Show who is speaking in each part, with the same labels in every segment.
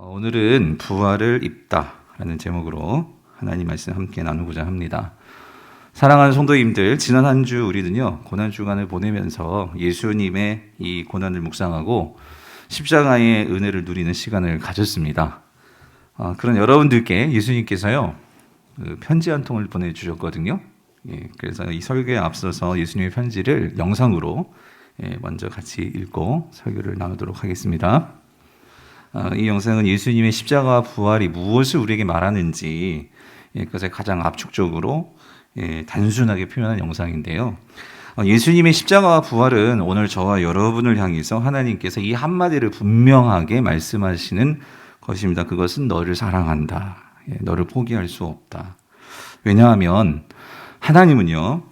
Speaker 1: 오늘은 부활을 입다라는 제목으로 하나님 말씀 함께 나누고자 합니다. 사랑하는 성도님들, 지난 한 주 우리는요 고난 주간을 보내면서 예수님의 이 고난을 묵상하고 십자가의 은혜를 누리는 시간을 가졌습니다. 그런 여러분들께 예수님께서요 편지 한 통을 보내주셨거든요. 그래서 이 설교에 앞서서 예수님의 편지를 영상으로 먼저 같이 읽고 설교를 나누도록 하겠습니다. 이 영상은 예수님의 십자가와 부활이 무엇을 우리에게 말하는지 그것을 가장 압축적으로 단순하게 표현한 영상인데요. 예수님의 십자가와 부활은 오늘 저와 여러분을 향해서 하나님께서 이 한마디를 분명하게 말씀하시는 것입니다. 그것은 너를 사랑한다. 너를 포기할 수 없다. 왜냐하면 하나님은요,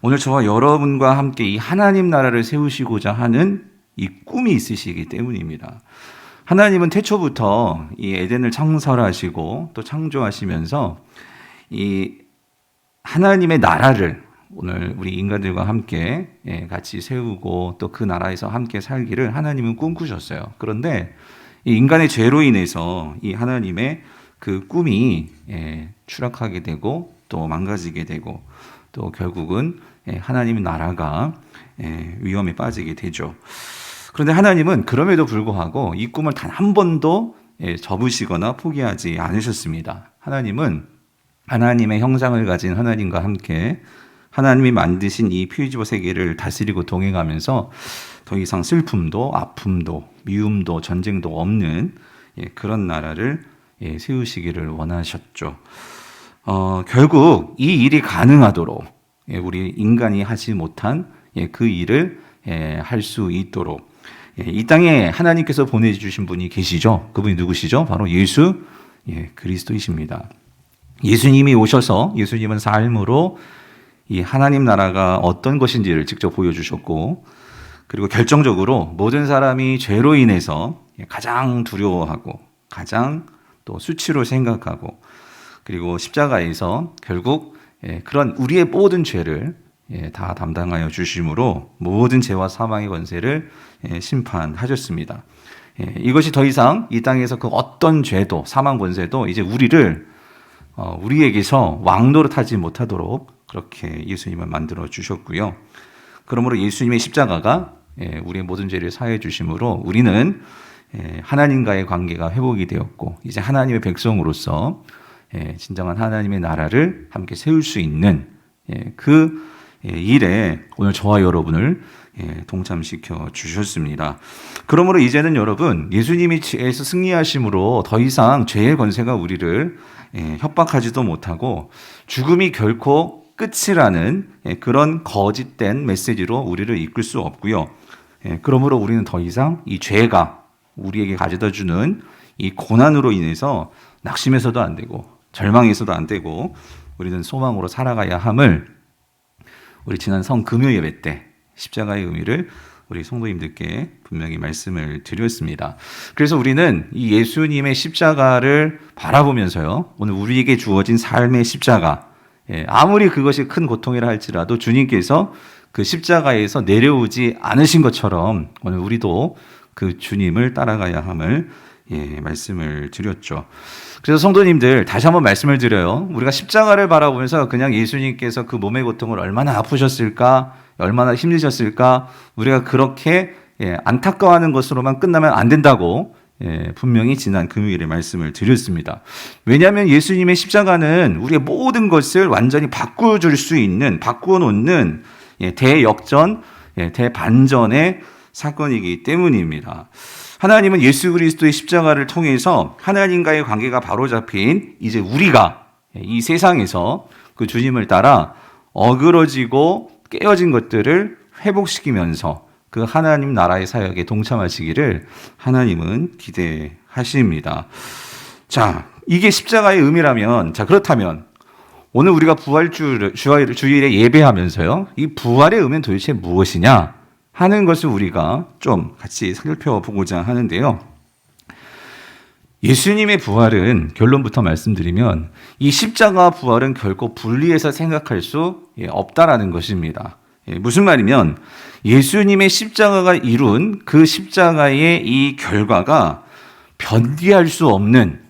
Speaker 1: 오늘 저와 여러분과 함께 이 하나님 나라를 세우시고자 하는 이 꿈이 있으시기 때문입니다. 하나님은 태초부터 이 에덴을 창설하시고 또 창조하시면서 이 하나님의 나라를 오늘 우리 인간들과 함께 같이 세우고 또 그 나라에서 함께 살기를 하나님은 꿈꾸셨어요. 그런데 이 인간의 죄로 인해서 이 하나님의 그 꿈이 추락하게 되고 또 망가지게 되고 또 결국은 하나님의 나라가 위험에 빠지게 되죠. 그런데 하나님은 그럼에도 불구하고 이 꿈을 단 한 번도 접으시거나 포기하지 않으셨습니다. 하나님은 하나님의 형상을 가진 하나님과 함께 하나님이 만드신 이 피지보 세계를 다스리고 동행하면서 더 이상 슬픔도 아픔도 미움도 전쟁도 없는 그런 나라를 세우시기를 원하셨죠. 결국 이 일이 가능하도록 우리 인간이 하지 못한 그 일을 할 수 있도록 이 땅에 하나님께서 보내주신 분이 계시죠. 그분이 누구시죠? 바로 예수 그리스도이십니다. 예수님이 오셔서 예수님은 삶으로 이 하나님 나라가 어떤 것인지를 직접 보여주셨고, 그리고 결정적으로 모든 사람이 죄로 인해서 가장 두려워하고 가장 또 수치로 생각하고, 그리고 십자가에서 결국 그런 우리의 모든 죄를 다 담당하여 주심으로 모든 죄와 사망의 권세를 심판하셨습니다. 이것이 더 이상 이 땅에서 그 어떤 죄도 사망 권세도 이제 우리에게서 왕노릇하지 못하도록 그렇게 예수님을 만들어 주셨고요. 그러므로 예수님의 십자가가 우리의 모든 죄를 사해 주심으로 우리는 하나님과의 관계가 회복이 되었고 이제 하나님의 백성으로서 진정한 하나님의 나라를 함께 세울 수 있는 그 일에 오늘 저와 여러분을 동참시켜 주셨습니다. 그러므로 이제는 여러분, 예수님이 죄에서 승리하심으로 더 이상 죄의 권세가 우리를 협박하지도 못하고 죽음이 결코 끝이라는 그런 거짓된 메시지로 우리를 이끌 수 없고요. 그러므로 우리는 더 이상 이 죄가 우리에게 가져다 주는 이 고난으로 인해서 낙심해서도 안 되고 절망해서도 안 되고 우리는 소망으로 살아가야 함을 우리 지난 성금요 예배 때 십자가의 의미를 우리 성도님들께 분명히 말씀을 드렸습니다. 그래서 우리는 이 예수님의 십자가를 바라보면서요, 오늘 우리에게 주어진 삶의 십자가, 아무리 그것이 큰 고통이라 할지라도 주님께서 그 십자가에서 내려오지 않으신 것처럼 오늘 우리도 그 주님을 따라가야 함을 말씀을 드렸죠. 그래서 성도님들, 다시 한번 말씀을 드려요. 우리가 십자가를 바라보면서 그냥 예수님께서 그 몸의 고통을 얼마나 아프셨을까, 얼마나 힘드셨을까, 우리가 그렇게 안타까워하는 것으로만 끝나면 안 된다고 분명히 지난 금요일에 말씀을 드렸습니다. 왜냐하면 예수님의 십자가는 우리의 모든 것을 완전히 바꾸어줄 수 있는, 바꾸어 놓는 대역전, 대반전의 사건이기 때문입니다. 하나님은 예수 그리스도의 십자가를 통해서 하나님과의 관계가 바로잡힌 이제 우리가 이 세상에서 그 주님을 따라 어그러지고 깨어진 것들을 회복시키면서 그 하나님 나라의 사역에 동참하시기를 하나님은 기대하십니다. 자, 이게 십자가의 의미라면, 자, 그렇다면 오늘 우리가 주일에 예배하면서요, 이 부활의 의미는 도대체 무엇이냐 하는 것을 우리가 좀 같이 살펴보고자 하는데요. 예수님의 부활은 결론부터 말씀드리면 이 십자가 부활은 결코 분리해서 생각할 수 없다라는 것입니다. 무슨 말이면 예수님의 십자가가 이룬 그 십자가의 이 결과가 변기할 수 없는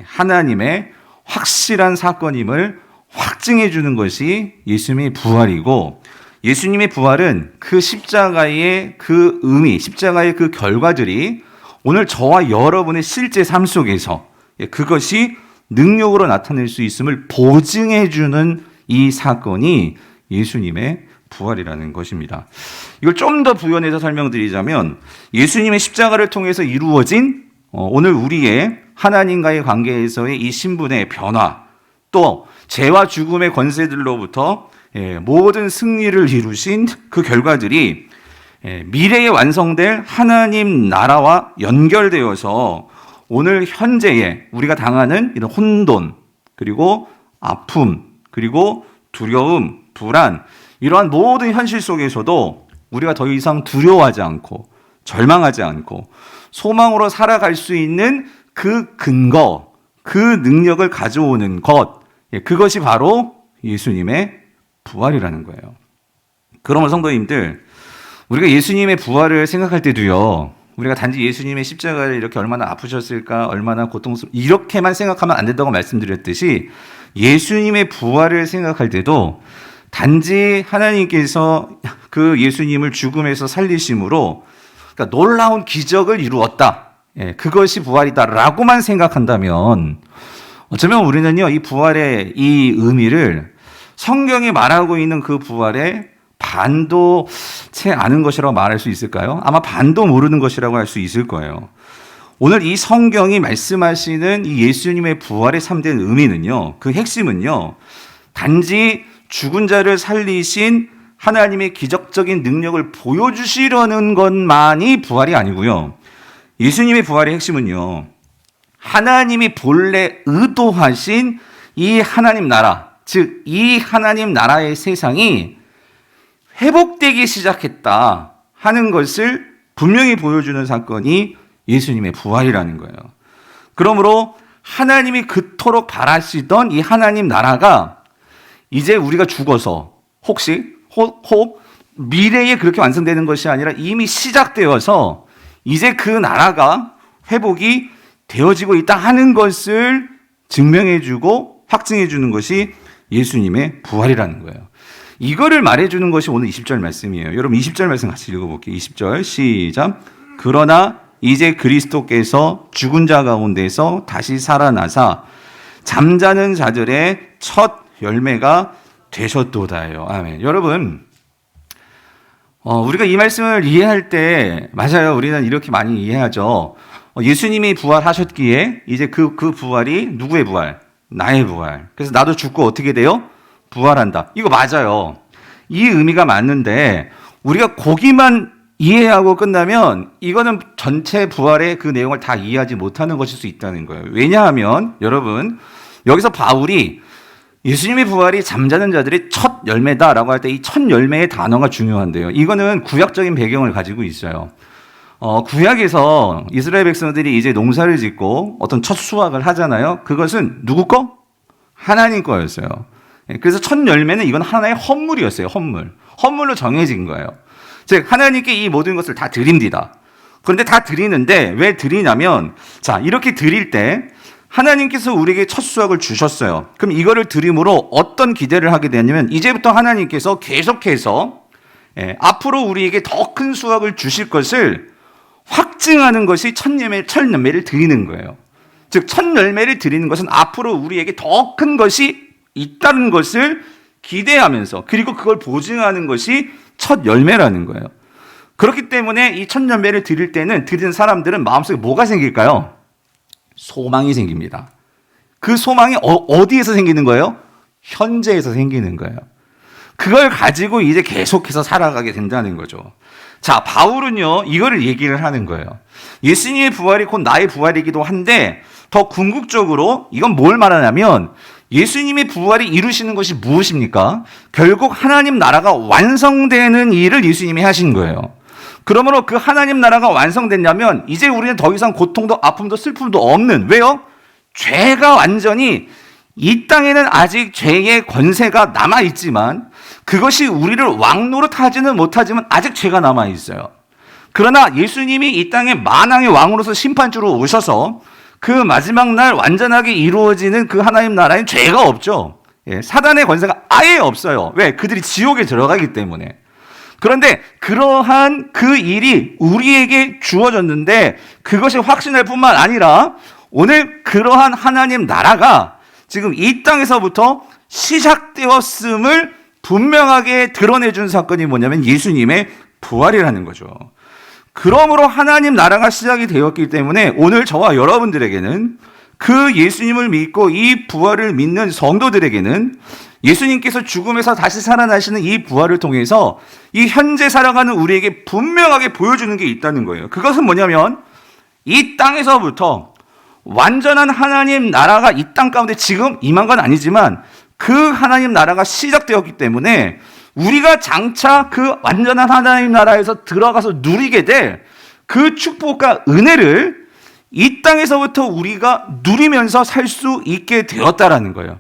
Speaker 1: 하나님의 확실한 사건임을 확증해 주는 것이 예수님의 부활이고, 예수님의 부활은 그 십자가의 그 의미, 십자가의 그 결과들이 오늘 저와 여러분의 실제 삶 속에서 그것이 능력으로 나타낼 수 있음을 보증해 주는 이 사건이 예수님의 부활이라는 것입니다. 이걸 좀 더 부연해서 설명드리자면, 예수님의 십자가를 통해서 이루어진 오늘 우리의 하나님과의 관계에서의 이 신분의 변화, 또 죄와 죽음의 권세들로부터 모든 승리를 이루신 그 결과들이 미래에 완성될 하나님 나라와 연결되어서 오늘 현재에 우리가 당하는 이런 혼돈, 그리고 아픔, 그리고 두려움, 불안, 이러한 모든 현실 속에서도 우리가 더 이상 두려워하지 않고 절망하지 않고 소망으로 살아갈 수 있는 그 근거, 그 능력을 가져오는 것, 그것이 바로 예수님의 부활이라는 거예요. 그러면 성도님들, 우리가 예수님의 부활을 생각할 때도요, 우리가 단지 예수님의 십자가를 이렇게 얼마나 아프셨을까, 얼마나 이렇게만 생각하면 안 된다고 말씀드렸듯이, 예수님의 부활을 생각할 때도 단지 하나님께서 그 예수님을 죽음에서 살리심으로 그러니까 놀라운 기적을 이루었다, 그것이 부활이다라고만 생각한다면, 어쩌면 우리는요, 이 부활의 이 의미를 성경이 말하고 있는 그 부활의 반도 채 아는 것이라고 말할 수 있을까요? 아마 반도 모르는 것이라고 할 수 있을 거예요. 오늘 이 성경이 말씀하시는 이 예수님의 부활의 참된 의미는요, 그 핵심은요, 단지 죽은 자를 살리신 하나님의 기적적인 능력을 보여주시려는 것만이 부활이 아니고요. 예수님의 부활의 핵심은요, 하나님이 본래 의도하신 이 하나님 나라, 즉 이 하나님 나라의 세상이 회복되기 시작했다 하는 것을 분명히 보여주는 사건이 예수님의 부활이라는 거예요. 그러므로 하나님이 그토록 바라시던 이 하나님 나라가 이제 우리가 죽어서 혹 미래에 그렇게 완성되는 것이 아니라 이미 시작되어서 이제 그 나라가 회복이 되어지고 있다 하는 것을 증명해주고 확증해주는 것이 예수님의 부활이라는 거예요. 이거를 말해주는 것이 오늘 20절 말씀이에요. 여러분 20절 말씀 같이 읽어볼게요. 20절 시작. 그러나 이제 그리스도께서 죽은 자 가운데서 다시 살아나사 잠자는 자들의 첫 열매가 되셨도다요. 아멘. 여러분, 우리가 이 말씀을 이해할 때, 맞아요, 우리는 이렇게 많이 이해하죠. 예수님이 부활하셨기에 이제 그 부활이 누구의 부활? 나의 부활. 그래서 나도 죽고 어떻게 돼요? 부활한다. 이거 맞아요. 이 의미가 맞는데 우리가 거기만 이해하고 끝나면 이거는 전체 부활의 그 내용을 다 이해하지 못하는 것일 수 있다는 거예요. 왜냐하면 여러분, 여기서 바울이 예수님의 부활이 잠자는 자들의 첫 열매다라고 할 때 이 첫 열매의 단어가 중요한데요. 이거는 구약적인 배경을 가지고 있어요. 구약에서 이스라엘 백성들이 이제 농사를 짓고 어떤 첫 수확을 하잖아요. 그것은 누구 거? 하나님 거였어요. 그래서 첫 열매는 이건 하나의 헌물이었어요. 헌물로 정해진 거예요. 즉 하나님께 이 모든 것을 다 드립니다. 그런데 다 드리는데 왜 드리냐면, 자, 이렇게 드릴 때 하나님께서 우리에게 첫 수확을 주셨어요. 그럼 이거를 드림으로 어떤 기대를 하게 되냐면, 이제부터 하나님께서 계속해서 앞으로 우리에게 더 큰 수확을 주실 것을 확증하는 것이 첫 열매를 드리는 거예요. 즉 첫 열매를 드리는 것은 앞으로 우리에게 더 큰 것이 있다는 것을 기대하면서, 그리고 그걸 보증하는 것이 첫 열매라는 거예요. 그렇기 때문에 이 첫 열매를 드릴 때는 드리는 사람들은 마음속에 뭐가 생길까요? 소망이 생깁니다. 그 소망이 어디에서 생기는 거예요? 현재에서 생기는 거예요. 그걸 가지고 이제 계속해서 살아가게 된다는 거죠. 자, 바울은요, 이거를 얘기를 하는 거예요. 예수님의 부활이 곧 나의 부활이기도 한데, 더 궁극적으로 이건 뭘 말하냐면, 예수님의 부활이 이루시는 것이 무엇입니까? 결국 하나님 나라가 완성되는 일을 예수님이 하신 거예요. 그러므로 그 하나님 나라가 완성됐냐면 이제 우리는 더 이상 고통도 아픔도 슬픔도 없는, 왜요? 죄가 완전히, 이 땅에는 아직 죄의 권세가 남아있지만 그것이 우리를 왕노릇하지는 못하지만 아직 죄가 남아있어요. 그러나 예수님이 이 땅에 만왕의 왕으로서 심판주로 오셔서 그 마지막 날 완전하게 이루어지는 그 하나님 나라엔 죄가 없죠. 예, 사단의 권세가 아예 없어요. 왜? 그들이 지옥에 들어가기 때문에. 그런데 그러한 그 일이 우리에게 주어졌는데 그것이 확신할 뿐만 아니라 오늘 그러한 하나님 나라가 지금 이 땅에서부터 시작되었음을 분명하게 드러내준 사건이 뭐냐면 예수님의 부활이라는 거죠. 그러므로 하나님 나라가 시작이 되었기 때문에 오늘 저와 여러분들에게는 그 예수님을 믿고 이 부활을 믿는 성도들에게는 예수님께서 죽음에서 다시 살아나시는 이 부활을 통해서 이 현재 살아가는 우리에게 분명하게 보여주는 게 있다는 거예요. 그것은 뭐냐면 이 땅에서부터 완전한 하나님 나라가 이 땅 가운데 지금 임한 건 아니지만 그 하나님 나라가 시작되었기 때문에 우리가 장차 그 완전한 하나님 나라에서 들어가서 누리게 될 그 축복과 은혜를 이 땅에서부터 우리가 누리면서 살 수 있게 되었다라는 거예요.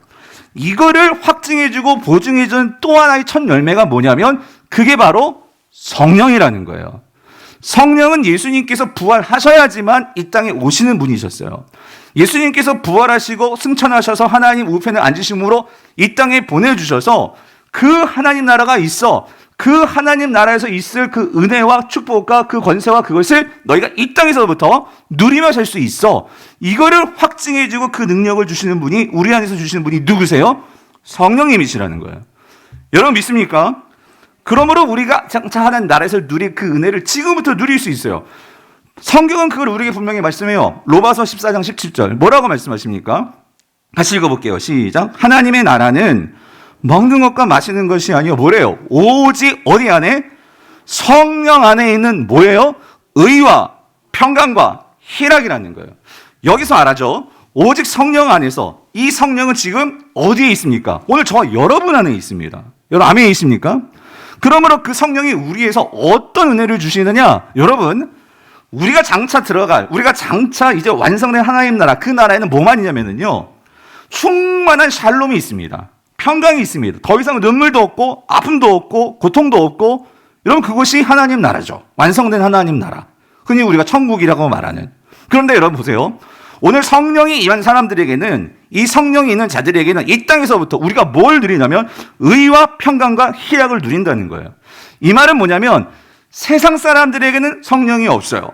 Speaker 1: 이거를 확증해주고 보증해준 또 하나의 첫 열매가 뭐냐면 그게 바로 성령이라는 거예요. 성령은 예수님께서 부활하셔야지만 이 땅에 오시는 분이셨어요. 예수님께서 부활하시고 승천하셔서 하나님 우편에 앉으심으로 이 땅에 보내주셔서 그 하나님 나라가 있어. 그 하나님 나라에서 있을 그 은혜와 축복과 그 권세와 그것을 너희가 이 땅에서부터 누리며 살 수 있어. 이거를 확증해주고 그 능력을 주시는 분이 우리 안에서 주시는 분이 누구세요? 성령님이시라는 거예요. 여러분 믿습니까? 그러므로 우리가 장차 하나님 나라에서 누릴 그 은혜를 지금부터 누릴 수 있어요. 성경은 그걸 우리에게 분명히 말씀해요. 로마서 14장 17절 뭐라고 말씀하십니까? 같이 읽어볼게요. 시작. 하나님의 나라는 먹는 것과 마시는 것이 아니요 뭐래요? 오직 어디 안에? 성령 안에 있는 뭐예요? 의와 평강과 희락이라는 거예요. 여기서 알아죠? 오직 성령 안에서. 이 성령은 지금 어디에 있습니까? 오늘 저와 여러분 안에 있습니다. 여러분 아멘이 있습니까? 그러므로 그 성령이 우리에서 어떤 은혜를 주시느냐? 여러분 우리가 장차 이제 완성된 하나님 나라, 그 나라에는 뭐만 있냐면요 충만한 샬롬이 있습니다. 평강이 있습니다. 더 이상 눈물도 없고 아픔도 없고 고통도 없고, 여러분 그것이 하나님 나라죠. 완성된 하나님 나라, 흔히 우리가 천국이라고 말하는. 그런데 여러분 보세요. 오늘 성령이 임한 사람들에게는, 이 성령이 있는 자들에게는 이 땅에서부터 우리가 뭘 누리냐면 의와 평강과 희락을 누린다는 거예요. 이 말은 뭐냐면 세상 사람들에게는 성령이 없어요.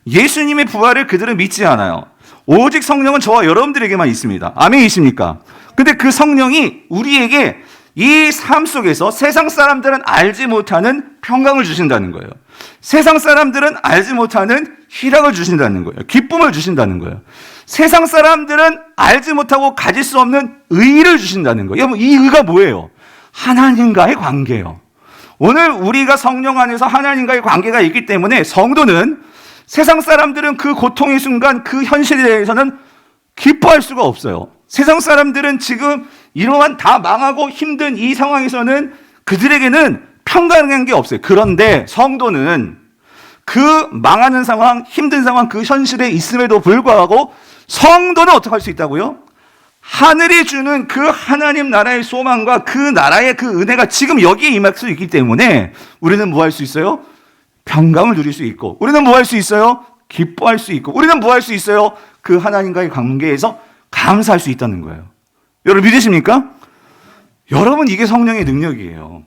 Speaker 1: 예수님의 부활을 그들은 믿지 않아요. 오직 성령은 저와 여러분들에게만 있습니다. 아멘이십니까? 근데 그 성령이 우리에게 이 삶 속에서 세상 사람들은 알지 못하는 평강을 주신다는 거예요. 세상 사람들은 알지 못하는 희락을 주신다는 거예요. 기쁨을 주신다는 거예요. 세상 사람들은 알지 못하고 가질 수 없는 의를 주신다는 거예요. 여러분, 이 의가 뭐예요? 하나님과의 관계예요. 오늘 우리가 성령 안에서 하나님과의 관계가 있기 때문에 성도는, 세상 사람들은 그 고통의 순간, 그 현실에 대해서는 기뻐할 수가 없어요. 세상 사람들은 지금 이러한 다 망하고 힘든 이 상황에서는 그들에게는 평강한 게 없어요. 그런데 성도는 그 망하는 상황, 힘든 상황, 그 현실에 있음에도 불구하고 성도는 어떻게 할 수 있다고요? 하늘이 주는 그 하나님 나라의 소망과 그 나라의 그 은혜가 지금 여기에 임할 수 있기 때문에 우리는 뭐 할 수 있어요? 평강을 누릴 수 있고, 우리는 뭐 할 수 있어요? 기뻐할 수 있고, 우리는 뭐 할 수 있어요? 그 하나님과의 관계에서 감사할 수 있다는 거예요. 여러분 믿으십니까? 여러분, 이게 성령의 능력이에요.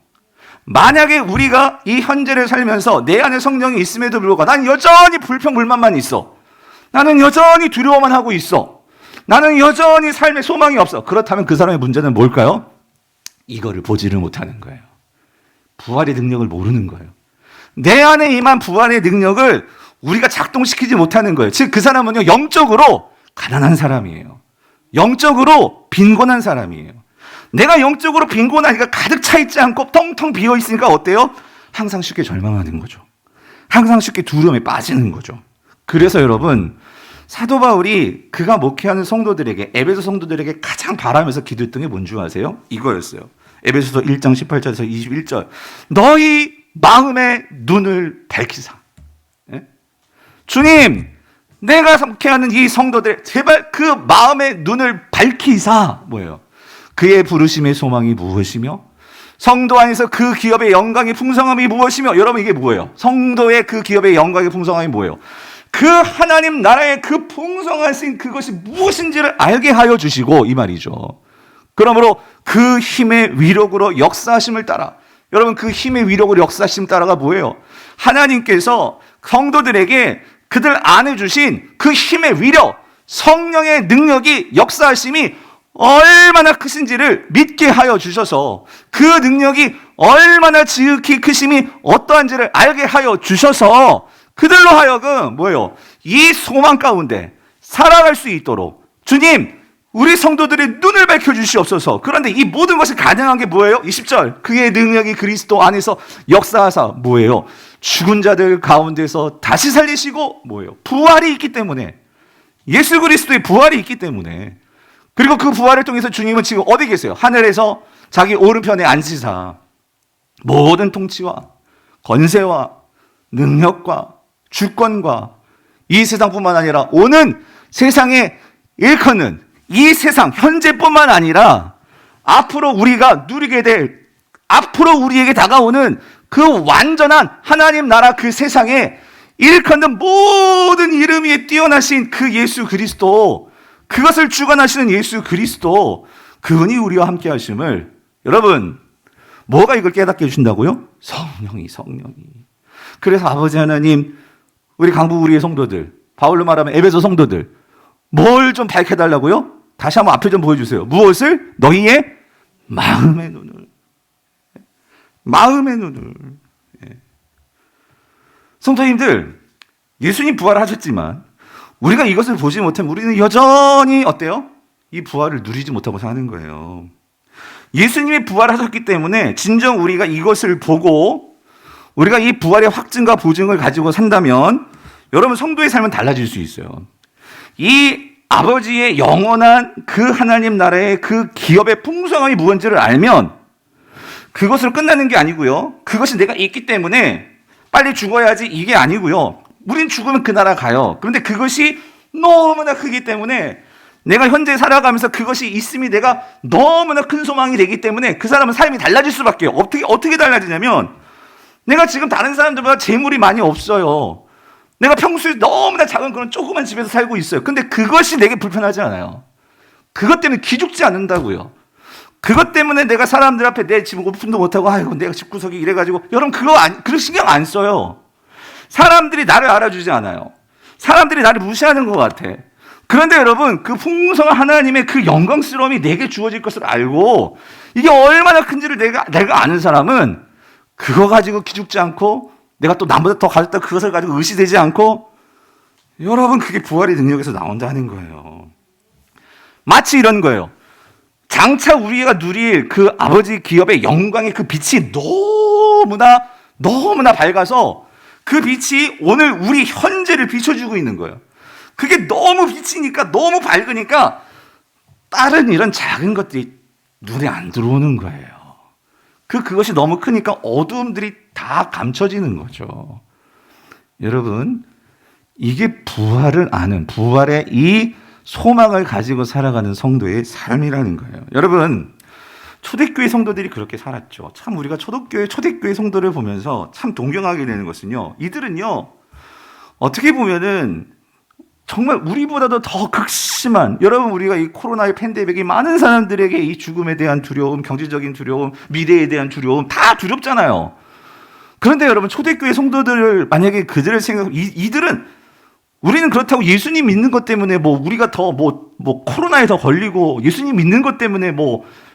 Speaker 1: 만약에 우리가 이 현재를 살면서 내 안에 성령이 있음에도 불구하고 난 여전히 불평불만만 있어, 나는 여전히 두려워만 하고 있어, 나는 여전히 삶에 소망이 없어, 그렇다면 그 사람의 문제는 뭘까요? 이거를 보지를 못하는 거예요. 부활의 능력을 모르는 거예요. 내 안에 임한 부활의 능력을 우리가 작동시키지 못하는 거예요. 즉 그 사람은요 영적으로 가난한 사람이에요. 영적으로 빈곤한 사람이에요. 내가 영적으로 빈곤하니까 가득 차 있지 않고 텅텅 비어 있으니까 어때요? 항상 쉽게 절망하는 거죠. 항상 쉽게 두려움에 빠지는 거죠. 그래서 여러분, 사도 바울이 그가 목회하는 성도들에게, 에베소 성도들에게 가장 바라면서 기도했던 게 뭔지 아세요? 이거였어요. 에베소서 1장 18절에서 21절. 너희 마음의 눈을 밝히사. 예? 주님, 내가 목회하는 이 성도들 제발 그 마음의 눈을 밝히사. 뭐예요? 그의 부르심의 소망이 무엇이며 성도 안에서 그 기업의 영광의 풍성함이 무엇이며. 여러분, 이게 뭐예요? 성도의 그 기업의 영광의 풍성함이 뭐예요? 그 하나님 나라의 그 풍성하신 그것이 무엇인지를 알게 하여 주시고 이 말이죠. 그러므로 그 힘의 위력으로 역사하심을 따라, 여러분 그 힘의 위력으로 역사하심 따라가 뭐예요? 하나님께서 성도들에게 그들 안에 주신 그 힘의 위력, 성령의 능력이 역사하심이 얼마나 크신지를 믿게 하여 주셔서 그 능력이 얼마나 지극히 크심이 어떠한지를 알게 하여 주셔서 그들로 하여금 뭐예요? 이 소망 가운데 살아갈 수 있도록 주님 우리 성도들의 눈을 밝혀주시옵소서. 그런데 이 모든 것이 가능한 게 뭐예요? 20절 그의 능력이 그리스도 안에서 역사하사 뭐예요? 죽은 자들 가운데서 다시 살리시고 뭐예요? 부활이 있기 때문에, 예수 그리스도의 부활이 있기 때문에, 그리고 그 부활을 통해서 주님은 지금 어디 계세요? 하늘에서 자기 오른편에 앉으사 모든 통치와 권세와 능력과 주권과 이 세상뿐만 아니라 오는 세상에 일컫는 이 세상 현재뿐만 아니라 앞으로 우리가 누리게 될, 앞으로 우리에게 다가오는 그 완전한 하나님 나라 그 세상에 일컫는 모든 이름 위에 뛰어나신 그 예수 그리스도, 그것을 주관하시는 예수 그리스도, 그분이 우리와 함께 하심을, 여러분 뭐가 이걸 깨닫게 해주신다고요? 성령이. 그래서 아버지 하나님, 우리 강북 우리의 성도들, 바울로 말하면 에베소 성도들, 뭘 좀 밝혀달라고요? 다시 한번 앞에 좀 보여주세요. 무엇을? 너희의 마음의 눈을. 성도님들, 예수님 부활하셨지만 우리가 이것을 보지 못하면 우리는 여전히 어때요? 이 부활을 누리지 못하고 사는 거예요. 예수님이 부활하셨기 때문에 진정 우리가 이것을 보고 우리가 이 부활의 확증과 보증을 가지고 산다면 여러분 성도의 삶은 달라질 수 있어요. 이 아버지의 영원한 그 하나님 나라의 그 기업의 풍성함이 무엇인지를 알면 그것으로 끝나는 게 아니고요. 그것이 내가 있기 때문에 빨리 죽어야지 이게 아니고요. 우린 죽으면 그 나라 가요. 그런데 그것이 너무나 크기 때문에 내가 현재 살아가면서 그것이 있음이 내가 너무나 큰 소망이 되기 때문에 그 사람은 삶이 달라질 수밖에 없어요. 어떻게 달라지냐면 내가 지금 다른 사람들보다 재물이 많이 없어요. 내가 평소에 너무나 작은 그런 조그만 집에서 살고 있어요. 근데 그것이 내게 불편하지 않아요. 그것 때문에 기죽지 않는다고요. 그것 때문에 내가 사람들 앞에 내 집 오픈도 못하고 아이고 내가 집구석이 이래가지고, 여러분 그거 신경 안 써요. 사람들이 나를 알아주지 않아요. 사람들이 나를 무시하는 것 같아. 그런데 여러분 그 풍성한 하나님의 그 영광스러움이 내게 주어질 것을 알고 이게 얼마나 큰지를 내가 아는 사람은 그거 가지고 기죽지 않고 내가 또 남보다 더 가졌다 그것을 가지고 의시되지 않고, 여러분 그게 부활의 능력에서 나온다는 거예요. 마치 이런 거예요. 장차 우리가 누릴 그 아버지 기업의 영광의 그 빛이 너무나 밝아서 그 빛이 오늘 우리 현재를 비춰주고 있는 거예요. 그게 너무 비치니까, 너무 밝으니까 다른 이런 작은 것들이 눈에 안 들어오는 거예요. 그것이 너무 크니까 어두움들이 다 감춰지는 거죠. 여러분, 이게 부활을 아는, 부활의 이 소망을 가지고 살아가는 성도의 삶이라는 거예요. 여러분, 초대교회 성도들이 그렇게 살았죠. 참 우리가 초대교회 성도를 보면서 참 동경하게 되는 것은요, 이들은요, 어떻게 보면은 정말 우리보다도 더 극심한, 여러분 우리가 이 코로나의 팬데믹이 많은 사람들에게 이 죽음에 대한 두려움, 경제적인 두려움, 미래에 대한 두려움 다 두렵잖아요. 그런데 여러분 초대교회 성도들을 만약에 그들을 이들은, 우리는 그렇다고 예수님 믿는 것 때문에 우리가 더 코로나에 더 걸리고 예수님 믿는 것 때문에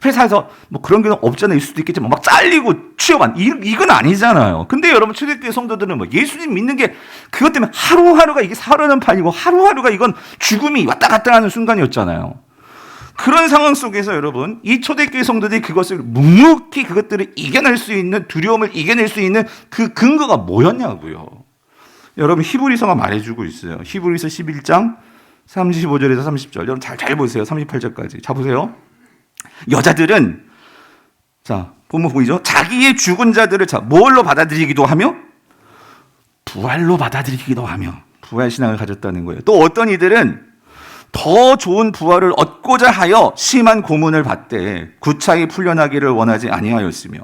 Speaker 1: 회사에서 그런 게 없잖아요. 있을 수도 있겠지만 막 잘리고 취업한 이건 아니잖아요. 근데 여러분 초대교회 성도들은 예수님 믿는 게 그것 때문에 하루하루가 이게 살아는 판이고 하루하루가 이건 죽음이 왔다 갔다 하는 순간이었잖아요. 그런 상황 속에서 여러분 이 초대교회 성도들이 그것을 묵묵히 그것들을 이겨낼 수 있는, 두려움을 이겨낼 수 있는 그 근거가 뭐였냐고요. 여러분 히브리서가 말해주고 있어요. 히브리서 11장 35절에서 30절. 여러분 잘 보세요. 38절까지. 자 보세요. 여자들은, 자 본문 보이죠? 자기의 죽은 자들을 뭘로 받아들이기도 하며 부활로 받아들이기도 하며 부활 신앙을 가졌다는 거예요. 또 어떤 이들은 더 좋은 부활을 얻고자 하여 심한 고문을 받되 구차히 풀려나기를 원하지 아니하였으며,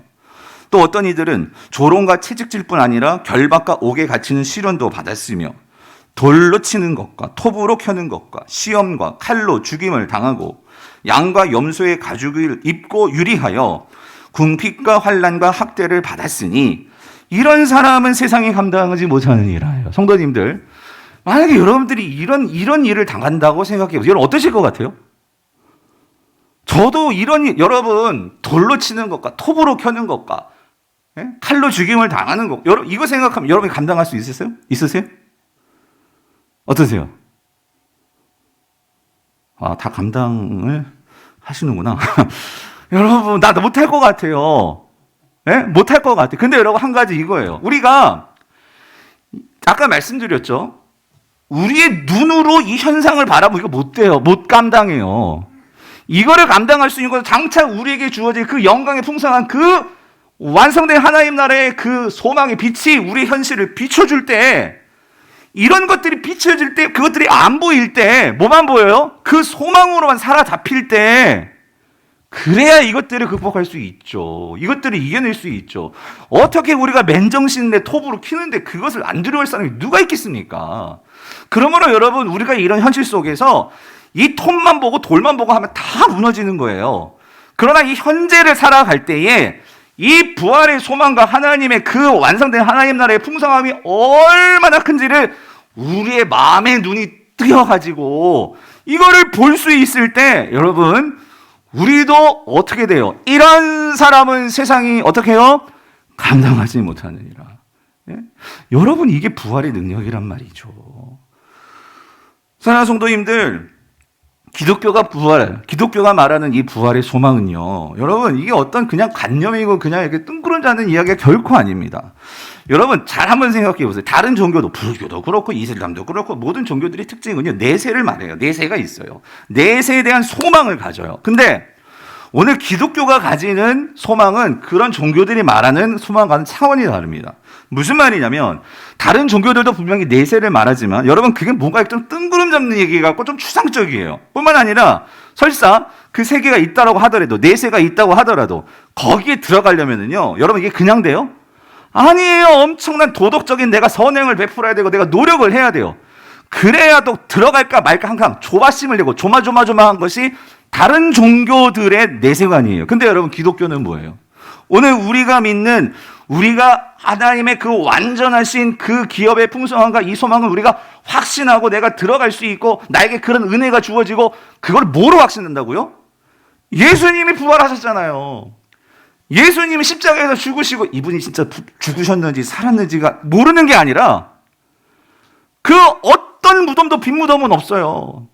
Speaker 1: 또 어떤 이들은 조롱과 채찍질뿐 아니라 결박과 옥에 갇히는 시련도 받았으며, 돌로 치는 것과 톱으로 켜는 것과 시험과 칼로 죽임을 당하고 양과 염소의 가죽을 입고 유리하여 궁핍과 환난과 학대를 받았으니 이런 사람은 세상이 감당하지 못하느니라. 성도님들, 만약에 여러분들이 이런 일을 당한다고 생각해요. 여러분 어떠실 것 같아요? 저도 여러분 돌로 치는 것과 톱으로 켜는 것과 칼로 죽임을 당하는 것, 여러분 이거 생각하면 여러분이 감당할 수 있으세요? 어떠세요? 다 감당을 하시는구나. 여러분, 나 못할 것 같아요. 못할 것 같아요. 근데 여러분, 한 가지 이거예요. 우리가, 아까 말씀드렸죠? 우리의 눈으로 이 현상을 바라보기가 못 돼요. 못 감당해요. 이거를 감당할 수 있는 것은 장차 우리에게 주어질 그 영광의 풍성한 그 완성된 하나님 나라의 그 소망의 빛이 우리 현실을 비춰줄 때, 이런 것들이 비춰질 때, 그것들이 안 보일 때, 뭐만 보여요? 그 소망으로만 사로잡힐 때, 그래야 이것들을 극복할 수 있죠. 이것들을 이겨낼 수 있죠. 어떻게 우리가 맨정신에 톱으로 키는데 그것을 안 두려워할 사람이 누가 있겠습니까? 그러므로 여러분, 우리가 이런 현실 속에서 이 톱만 보고 돌만 보고 하면 다 무너지는 거예요. 그러나 이 현재를 살아갈 때에 이 부활의 소망과 하나님의 그 완성된 하나님 나라의 풍성함이 얼마나 큰지를 우리의 마음의 눈이 뜨여가지고 이거를 볼 수 있을 때 여러분 우리도 어떻게 돼요? 이런 사람은 세상이 어떻게 해요? 감당하지 못하느니라. 여러분 이게 부활의 능력이란 말이죠. 사랑하는 성도님들, 기독교가 말하는 이 부활의 소망은요, 여러분, 이게 어떤 그냥 관념이고 그냥 이렇게 뜬구름 잡는 이야기가 결코 아닙니다. 여러분, 잘 한번 생각해 보세요. 다른 종교도, 불교도 그렇고, 이슬람도 그렇고, 모든 종교들의 특징은요, 내세를 말해요. 내세가 있어요. 내세에 대한 소망을 가져요. 근데, 오늘 기독교가 가지는 소망은 그런 종교들이 말하는 소망과는 차원이 다릅니다. 무슨 말이냐면 다른 종교들도 분명히 내세를 말하지만 여러분 그게 뭔가 좀 뜬구름 잡는 얘기 같고 좀 추상적이에요. 뿐만 아니라 설사 그 세계가 있다고 하더라도 내세가 있다고 하더라도 거기에 들어가려면은요 여러분 이게 그냥 돼요? 아니에요. 엄청난 도덕적인 내가 선행을 베풀어야 되고 내가 노력을 해야 돼요. 그래야 또 들어갈까 말까 항상 조바심을 내고 조마조마한 것이 다른 종교들의 내세관이에요. 근데 여러분 기독교는 뭐예요? 오늘 우리가 믿는 우리가 하나님의 그 완전하신 그 기업의 풍성함과 이 소망을 우리가 확신하고 내가 들어갈 수 있고 나에게 그런 은혜가 주어지고 그걸 뭐로 확신한다고요? 예수님이 부활하셨잖아요. 예수님이 십자가에서 죽으시고 이분이 진짜 죽으셨는지 살았는지가 모르는 게 아니라 그 어떤 무덤도 빈 무덤은 없어요.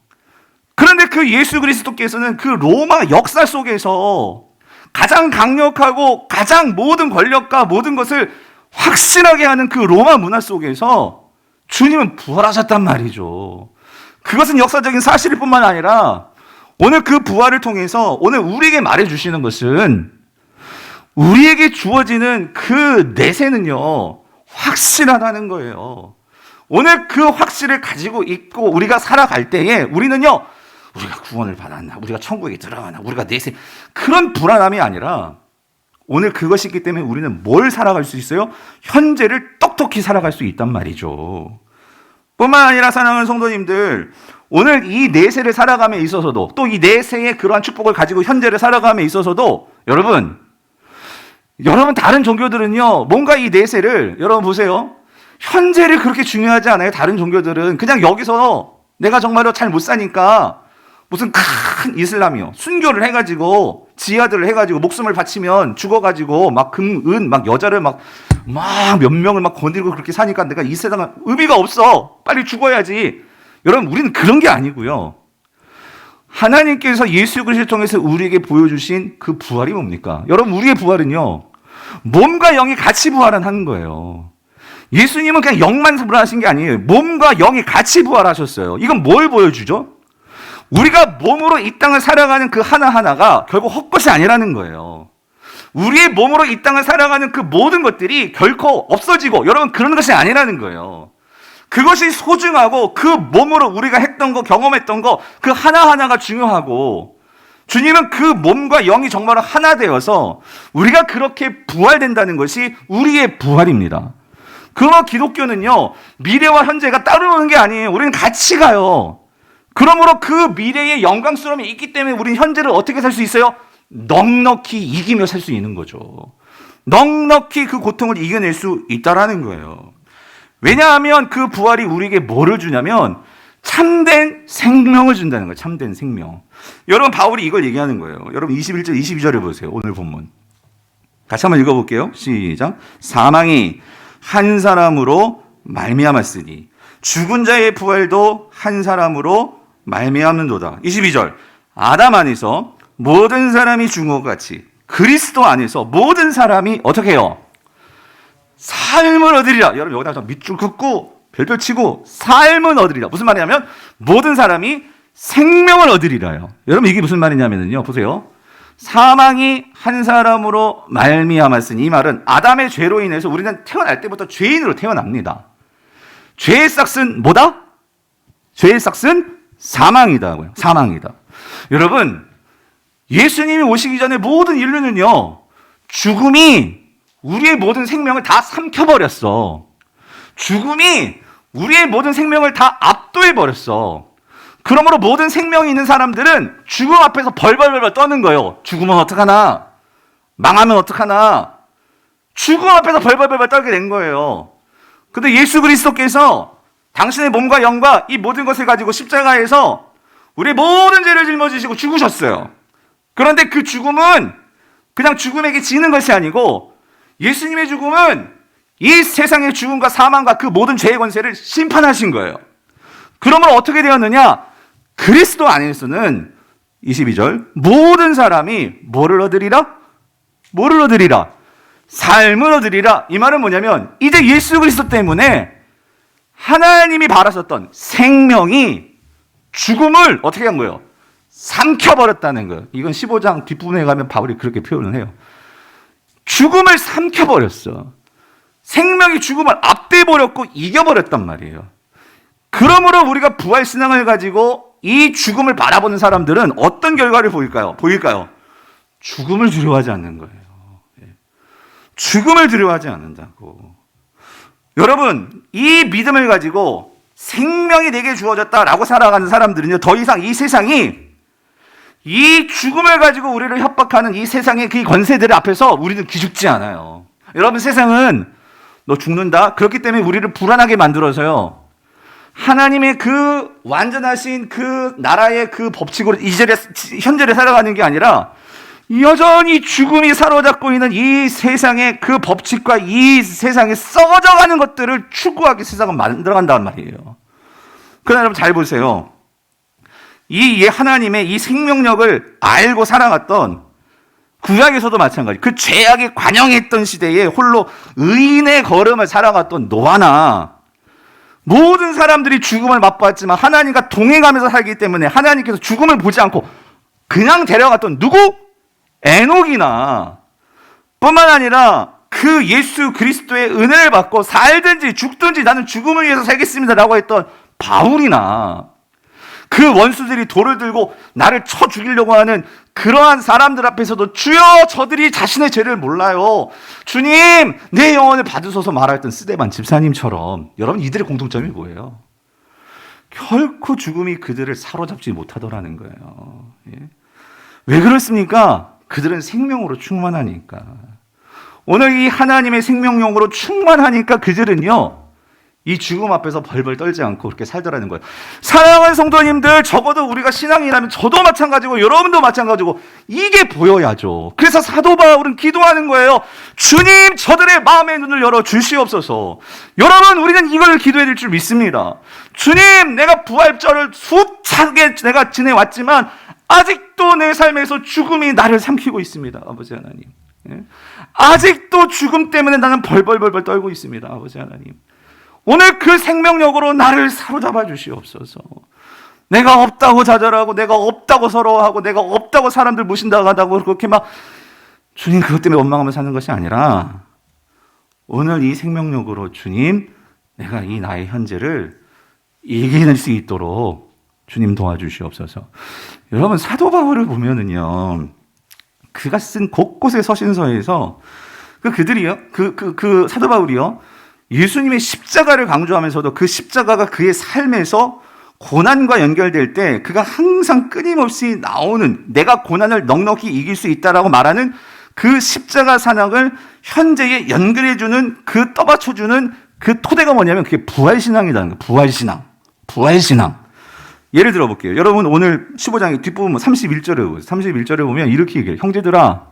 Speaker 1: 그런데 그 예수 그리스도께서는 그 로마 역사 속에서 가장 강력하고 가장 모든 권력과 모든 것을 확실하게 하는 그 로마 문화 속에서 주님은 부활하셨단 말이죠. 그것은 역사적인 사실일 뿐만 아니라 오늘 그 부활을 통해서 오늘 우리에게 말해주시는 것은 우리에게 주어지는 그 내세는요 확실하다는 거예요. 오늘 그 확실을 가지고 있고 우리가 살아갈 때에 우리는요 우리가 구원을 받았나, 우리가 천국에 들어가나, 우리가 내세 그런 불안함이 아니라 오늘 그것이 있기 때문에 우리는 뭘 살아갈 수 있어요? 현재를 똑똑히 살아갈 수 있단 말이죠. 뿐만 아니라 사랑하는 성도님들, 오늘 이 내세를 살아감에 있어서도 또 이 내세의 그러한 축복을 가지고 현재를 살아감에 있어서도 여러분 다른 종교들은요 뭔가 이 내세를 여러분 보세요. 현재를 그렇게 중요하지 않아요. 다른 종교들은 그냥 여기서 내가 정말로 잘 못 사니까 무슨 큰 이슬람이요 순교를 해가지고 지하들을 해가지고 목숨을 바치면 죽어가지고 막 금, 은, 막 여자를 막 몇 명을 막 건드리고 그렇게 사니까 내가 이 세상은 의미가 없어. 빨리 죽어야지. 여러분 우리는 그런 게 아니고요. 하나님께서 예수 그리스도를 통해서 우리에게 보여주신 그 부활이 뭡니까? 여러분 우리의 부활은요 몸과 영이 같이 부활하는 거예요. 예수님은 그냥 영만 부활하신 게 아니에요. 몸과 영이 같이 부활하셨어요. 이건 뭘 보여주죠? 우리가 몸으로 이 땅을 살아가는 그 하나하나가 결국 헛것이 아니라는 거예요. 우리의 몸으로 이 땅을 살아가는 그 모든 것들이 결코 없어지고 여러분 그런 것이 아니라는 거예요. 그것이 소중하고 그 몸으로 우리가 했던 거 경험했던 거 그 하나하나가 중요하고 주님은 그 몸과 영이 정말 하나 되어서 우리가 그렇게 부활된다는 것이 우리의 부활입니다. 그러나 기독교는요, 미래와 현재가 따로 노는 게 아니에요. 우리는 같이 가요. 그러므로 그 미래의 영광스러움이 있기 때문에 우리는 현재를 어떻게 살 수 있어요? 넉넉히 이기며 살 수 있는 거죠. 넉넉히 그 고통을 이겨낼 수 있다라는 거예요. 왜냐하면 그 부활이 우리에게 뭐를 주냐면 참된 생명을 준다는 거예요. 참된 생명. 여러분, 바울이 이걸 얘기하는 거예요. 여러분 21절 22절을 보세요. 오늘 본문 같이 한번 읽어볼게요. 시작. 사망이 한 사람으로 말미암았으니 죽은 자의 부활도 한 사람으로 말미암는도다. 22절. 아담 안에서 모든 사람이 죽은 것 같이 그리스도 안에서 모든 사람이 어떻게 해요? 삶을 얻으리라. 여러분 여기다가 밑줄 긋고 별별 치고 삶을 얻으리라. 무슨 말이냐면 모든 사람이 생명을 얻으리라요. 여러분 이게 무슨 말이냐면요. 보세요. 사망이 한 사람으로 말미암았으니 이 말은 아담의 죄로 인해서 우리는 태어날 때부터 죄인으로 태어납니다. 죄의 싹은 뭐다? 죄의 싹은 사망이다고요. 사망이다. 여러분 예수님이 오시기 전에 모든 인류는요, 죽음이 우리의 모든 생명을 다 삼켜버렸어. 죽음이 우리의 모든 생명을 다 압도해버렸어. 그러므로 모든 생명이 있는 사람들은 죽음 앞에서 벌벌벌 떠는 거예요. 죽으면 어떡하나? 망하면 어떡하나? 죽음 앞에서 벌벌벌 떨게 된 거예요. 근데 예수 그리스도께서 당신의 몸과 영과 이 모든 것을 가지고 십자가에서 우리의 모든 죄를 짊어지시고 죽으셨어요. 그런데 그 죽음은 그냥 죽음에게 지는 것이 아니고 예수님의 죽음은 이 세상의 죽음과 사망과 그 모든 죄의 권세를 심판하신 거예요. 그러면 어떻게 되었느냐? 그리스도 안에서는 22절 모든 사람이 뭐를 얻으리라? 뭐를 얻으리라? 삶을 얻으리라. 이 말은 뭐냐면 이제 예수 그리스도 때문에 하나님이 바라셨던 생명이 죽음을 어떻게 한 거예요? 삼켜버렸다는 거예요. 이건 15장 뒷부분에 가면 바울이 그렇게 표현을 해요. 죽음을 삼켜버렸어. 생명이 죽음을 압도해버렸고 이겨버렸단 말이에요. 그러므로 우리가 부활신앙을 가지고 이 죽음을 바라보는 사람들은 어떤 결과를 보일까요? 죽음을 두려워하지 않는 거예요. 죽음을 두려워하지 않는다고. 여러분, 이 믿음을 가지고 생명이 내게 주어졌다라고 살아가는 사람들은요, 더 이상 이 세상이 이 죽음을 가지고 우리를 협박하는 이 세상의 그 권세들 앞에서 우리는 기죽지 않아요. 여러분, 세상은 너 죽는다? 그렇기 때문에 우리를 불안하게 만들어서요, 하나님의 그 완전하신 그 나라의 그 법칙으로 현재를 살아가는 게 아니라 여전히 죽음이 사로잡고 있는 이 세상의 그 법칙과 이 세상에 썩어져가는 것들을 추구하게 세상을 만들어간다는 말이에요. 그러나 여러분 잘 보세요. 이 하나님의 이 생명력을 알고 살아갔던 구약에서도 마찬가지. 그 죄악에 관영했던 시대에 홀로 의인의 걸음을 살아갔던 노아나 모든 사람들이 죽음을 맛보았지만 하나님과 동행하면서 살기 때문에 하나님께서 죽음을 보지 않고 그냥 데려갔던 누구? 에녹이나 뿐만 아니라 그 예수 그리스도의 은혜를 받고 살든지 죽든지 나는 죽음을 위해서 살겠습니다라고 했던 바울이나 그 원수들이 돌을 들고 나를 쳐 죽이려고 하는 그러한 사람들 앞에서도 주여 저들이 자신의 죄를 몰라요. 주님 내 영혼을 받으소서 말했던 스데반 집사님처럼 여러분 이들의 공통점이 뭐예요? 결코 죽음이 그들을 사로잡지 못하더라는 거예요. 예? 왜 그렇습니까? 그들은 생명으로 충만하니까. 오늘 이 하나님의 생명력으로 충만하니까 그들은요 이 죽음 앞에서 벌벌 떨지 않고 그렇게 살더라는 거예요. 사랑하는 성도님들, 적어도 우리가 신앙이라면 저도 마찬가지고 여러분도 마찬가지고 이게 보여야죠. 그래서 사도 바울은 기도하는 거예요. 주님 저들의 마음의 눈을 열어 주시옵소서. 여러분 우리는 이걸 기도해야 될 줄 믿습니다. 주님 내가 부활절을 수차게 내가 지내왔지만 아직도 내 삶에서 죽음이 나를 삼키고 있습니다. 아버지 하나님. 예? 아직도 죽음 때문에 나는 벌벌벌 떨고 있습니다. 아버지 하나님. 오늘 그 생명력으로 나를 사로잡아 주시옵소서. 내가 없다고 좌절하고 내가 없다고 서러워하고 내가 없다고 사람들 무신다고 하다고 그렇게 막 주님 그것 때문에 원망하며 사는 것이 아니라 오늘 이 생명력으로 주님 내가 이 나의 현재를 이겨낼 수 있도록 주님 도와주시옵소서. 여러분 사도 바울을 보면은요 그가 쓴 곳곳의 서신서에서 그들이요 그 사도 바울이요 예수님의 십자가를 강조하면서도 그 십자가가 그의 삶에서 고난과 연결될 때 그가 항상 끊임없이 나오는, 내가 고난을 넉넉히 이길 수 있다라고 말하는 그 십자가 산악을 현재에 연결해주는, 그 떠받쳐주는 그 토대가 뭐냐면 그게 부활신앙이라는 거예요. 부활신앙. 예를 들어 볼게요. 여러분 오늘 15장 뒷부분 31절에 보면 이렇게 얘기해요. 형제들아,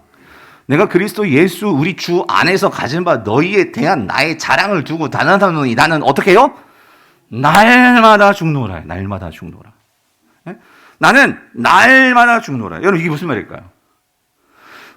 Speaker 1: 내가 그리스도 예수 우리 주 안에서 가진 바 너희에 대한 나의 자랑을 두고 단언하노니 나는 어떻게 해요? 날마다 죽노라. 날마다 죽노라. 예? 나는 날마다 죽노라. 여러분 이게 무슨 말일까요?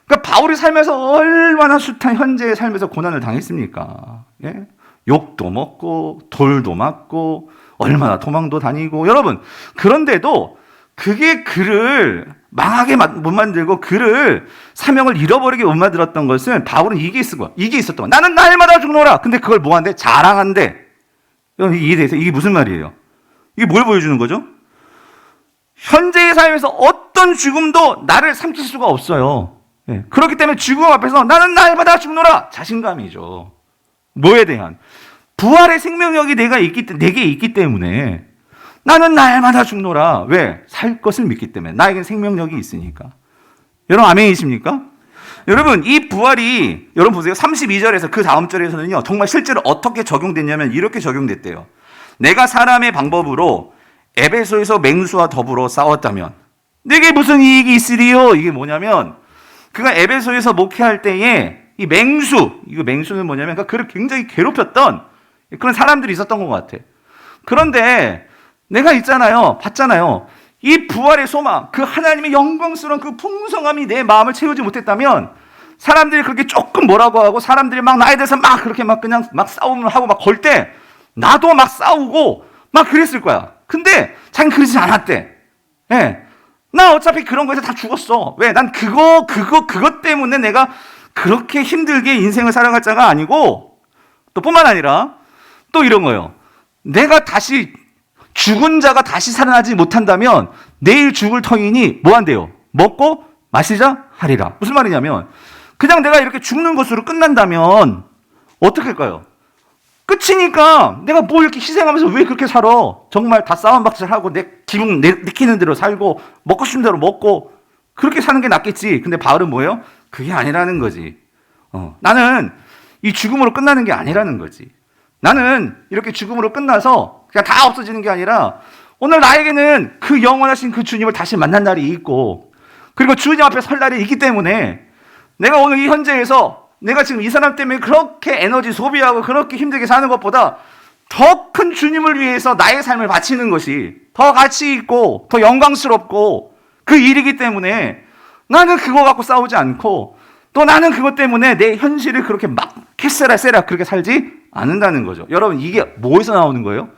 Speaker 1: 그러니까 바울이 살면서 얼마나 숱한 현재의 삶에서 고난을 당했습니까? 예? 욕도 먹고 돌도 맞고 얼마나 도망도 다니고. 여러분 그런데도 그게 그를 망하게 못 만들고 그를 사명을 잃어버리게 못 만들었던 것은 바울은 이게 있었던 거야. 나는 날마다 죽노라. 근데 그걸 뭐 한대? 자랑한대. 여러분 이해되세요? 이게 무슨 말이에요? 이게 뭘 보여주는 거죠? 현재의 삶에서 어떤 죽음도 나를 삼킬 수가 없어요. 예. 그렇기 때문에 죽음 앞에서 나는 날마다 죽노라. 자신감이죠. 뭐에 대한? 부활의 생명력이 내게 있기 때문에 나는 날마다 죽노라. 왜? 살 것을 믿기 때문에. 나에겐 생명력이 있으니까. 여러분 아멘이십니까? 여러분 이 부활이, 여러분 보세요. 32절에서 그 다음 절에서는요, 정말 실제로 어떻게 적용됐냐면 이렇게 적용됐대요. 내가 사람의 방법으로 에베소에서 맹수와 더불어 싸웠다면 내게 무슨 이익이 있으리요? 이게 뭐냐면 그가 에베소에서 목회할 때에 이 맹수는 뭐냐면 그를 굉장히 괴롭혔던 그런 사람들이 있었던 것 같아. 그런데 내가 봤잖아요. 이 부활의 소망, 그 하나님의 영광스러운 그 풍성함이 내 마음을 채우지 못했다면 사람들이 그렇게 조금 뭐라고 하고 사람들이 막 나에 대해서 막 그렇게 막 그냥 막 싸움을 하고 막 걸 때 나도 막 싸우고 막 그랬을 거야. 근데 자기는 그러지 않았대. 예. 나 어차피 그런 거에서 다 죽었어. 왜? 난 그것 때문에 내가 그렇게 힘들게 인생을 살아갈 자가 아니고, 또 뿐만 아니라 또 이런 거예요. 내가 다시 죽은 자가 다시 살아나지 못한다면 내일 죽을 터이니 뭐 한대요? 먹고 마시자 하리라. 무슨 말이냐면 그냥 내가 이렇게 죽는 것으로 끝난다면 어떻게 할까요? 끝이니까 내가 뭐 이렇게 희생하면서 왜 그렇게 살아? 정말 다 싸움박질하고 내 기분 내키는 대로 살고 먹고 싶은 대로 먹고 그렇게 사는 게 낫겠지. 근데 바울은 뭐예요? 그게 아니라는 거지. 나는 이 죽음으로 끝나는 게 아니라는 거지. 나는 이렇게 죽음으로 끝나서 그냥 다 없어지는 게 아니라 오늘 나에게는 그 영원하신 그 주님을 다시 만난 날이 있고, 그리고 주님 앞에 설 날이 있기 때문에 내가 오늘 이 현재에서 내가 지금 이 사람 때문에 그렇게 에너지 소비하고 그렇게 힘들게 사는 것보다 더 큰 주님을 위해서 나의 삶을 바치는 것이 더 가치 있고 더 영광스럽고 그 일이기 때문에 나는 그거 갖고 싸우지 않고, 또 나는 그것 때문에 내 현실을 그렇게 막 캐세라 그렇게 살지 않는다는 거죠. 여러분 이게 뭐에서 나오는 거예요?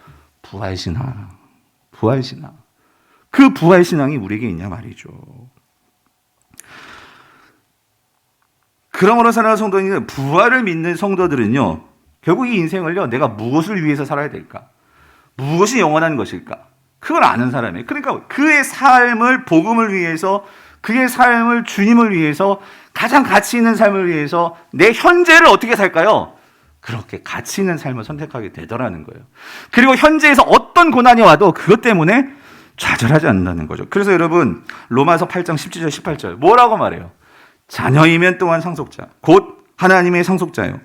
Speaker 1: 부활신앙. 그 부활신앙이 우리에게 있냐 말이죠. 그러므로 사랑하는 성도님은, 부활을 믿는 성도들은요, 결국 이 인생을요, 내가 무엇을 위해서 살아야 될까? 무엇이 영원한 것일까? 그걸 아는 사람이에요. 그러니까 그의 삶을 복음을 위해서, 그의 삶을 주님을 위해서, 가장 가치 있는 삶을 위해서 내 현재를 어떻게 살까요? 그렇게 가치 있는 삶을 선택하게 되더라는 거예요. 그리고 현재에서 어떤 고난이 와도 그것 때문에 좌절하지 않는다는 거죠. 그래서 여러분 로마서 8장 17절 18절 뭐라고 말해요? 자녀이면 또한 상속자, 곧 하나님의 상속자요,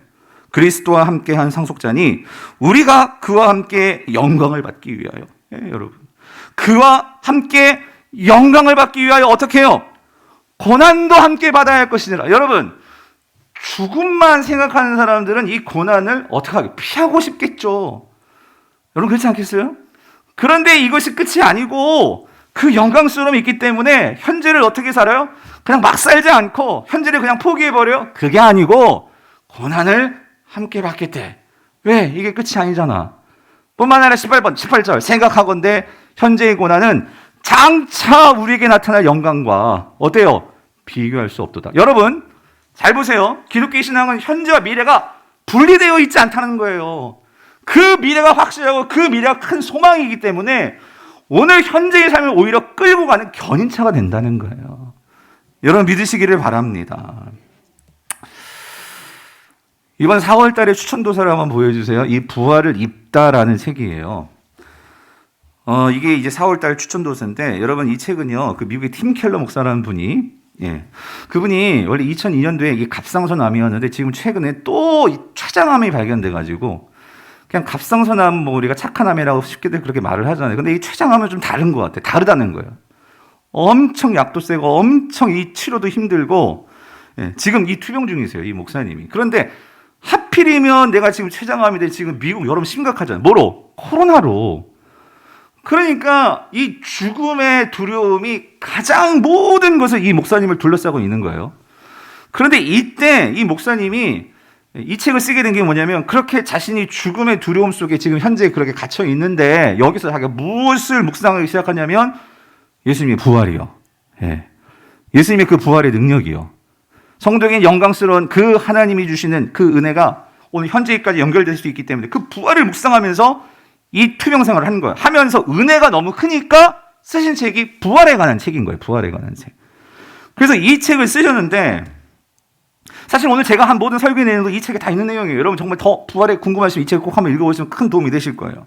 Speaker 1: 그리스도와 함께한 상속자니 우리가 그와 함께 영광을 받기 위하여. 여러분 그와 함께 영광을 받기 위하여 어떻게 해요? 고난도 함께 받아야 할 것이니라. 여러분 죽음만 생각하는 사람들은 이 고난을 어떻게 하게 피하고 싶겠죠. 여러분 그렇지 않겠어요? 그런데 이것이 끝이 아니고 그 영광스러움이 있기 때문에 현재를 어떻게 살아요? 그냥 막 살지 않고 현재를 그냥 포기해버려요? 그게 아니고 고난을 함께 받겠대. 왜? 이게 끝이 아니잖아. 뿐만 아니라 18절 생각하건대 현재의 고난은 장차 우리에게 나타날 영광과 어때요? 비교할 수 없도다. 여러분 잘 보세요. 기독교의 신앙은 현재와 미래가 분리되어 있지 않다는 거예요. 그 미래가 확실하고 그 미래가 큰 소망이기 때문에 오늘 현재의 삶을 오히려 끌고 가는 견인차가 된다는 거예요. 여러분 믿으시기를 바랍니다. 이번 4월 달에 추천도서를 한번 보여주세요. 이 부활을 입다라는 책이에요. 이게 이제 4월 달 추천도서인데, 여러분 이 책은요, 그 미국의 팀 켈러 목사라는 분이, 그분이 원래 2002년도에 이게 갑상선암이었는데, 지금 최근에 또 췌장암이 발견돼가지고, 그냥 갑상선암, 뭐 우리가 착한 암이라고 쉽게들 그렇게 말을 하잖아요. 근데 이 췌장암은 좀 다른 것 같아요. 다르다는 거예요. 엄청 약도 세고, 엄청 이 치료도 힘들고, 지금 이 투병 중이세요, 이 목사님이. 그런데 하필이면 내가 지금 췌장암인데 지금 미국 여러분 심각하잖아요. 뭐로? 코로나로. 그러니까 이 죽음의 두려움이 가장 모든 것을 이 목사님을 둘러싸고 있는 거예요. 그런데 이때 이 목사님이 이 책을 쓰게 된 게 뭐냐면, 그렇게 자신이 죽음의 두려움 속에 지금 현재 그렇게 갇혀 있는데 여기서 자기가 무엇을 묵상하기 시작하냐면 예수님의 부활이요. 예수님의 그 부활의 능력이요. 성도에게 영광스러운 그 하나님이 주시는 그 은혜가 오늘 현재까지 연결될 수 있기 때문에 그 부활을 묵상하면서 이 투병생활을 하는 거예요. 하면서 은혜가 너무 크니까 쓰신 책이 부활에 관한 책인 거예요. 부활에 관한 책. 그래서 이 책을 쓰셨는데, 사실 오늘 제가 한 모든 설교 내용도 이 책에 다 있는 내용이에요. 여러분 정말 더 부활에 궁금하시면 이 책을 꼭 한번 읽어보시면 큰 도움이 되실 거예요.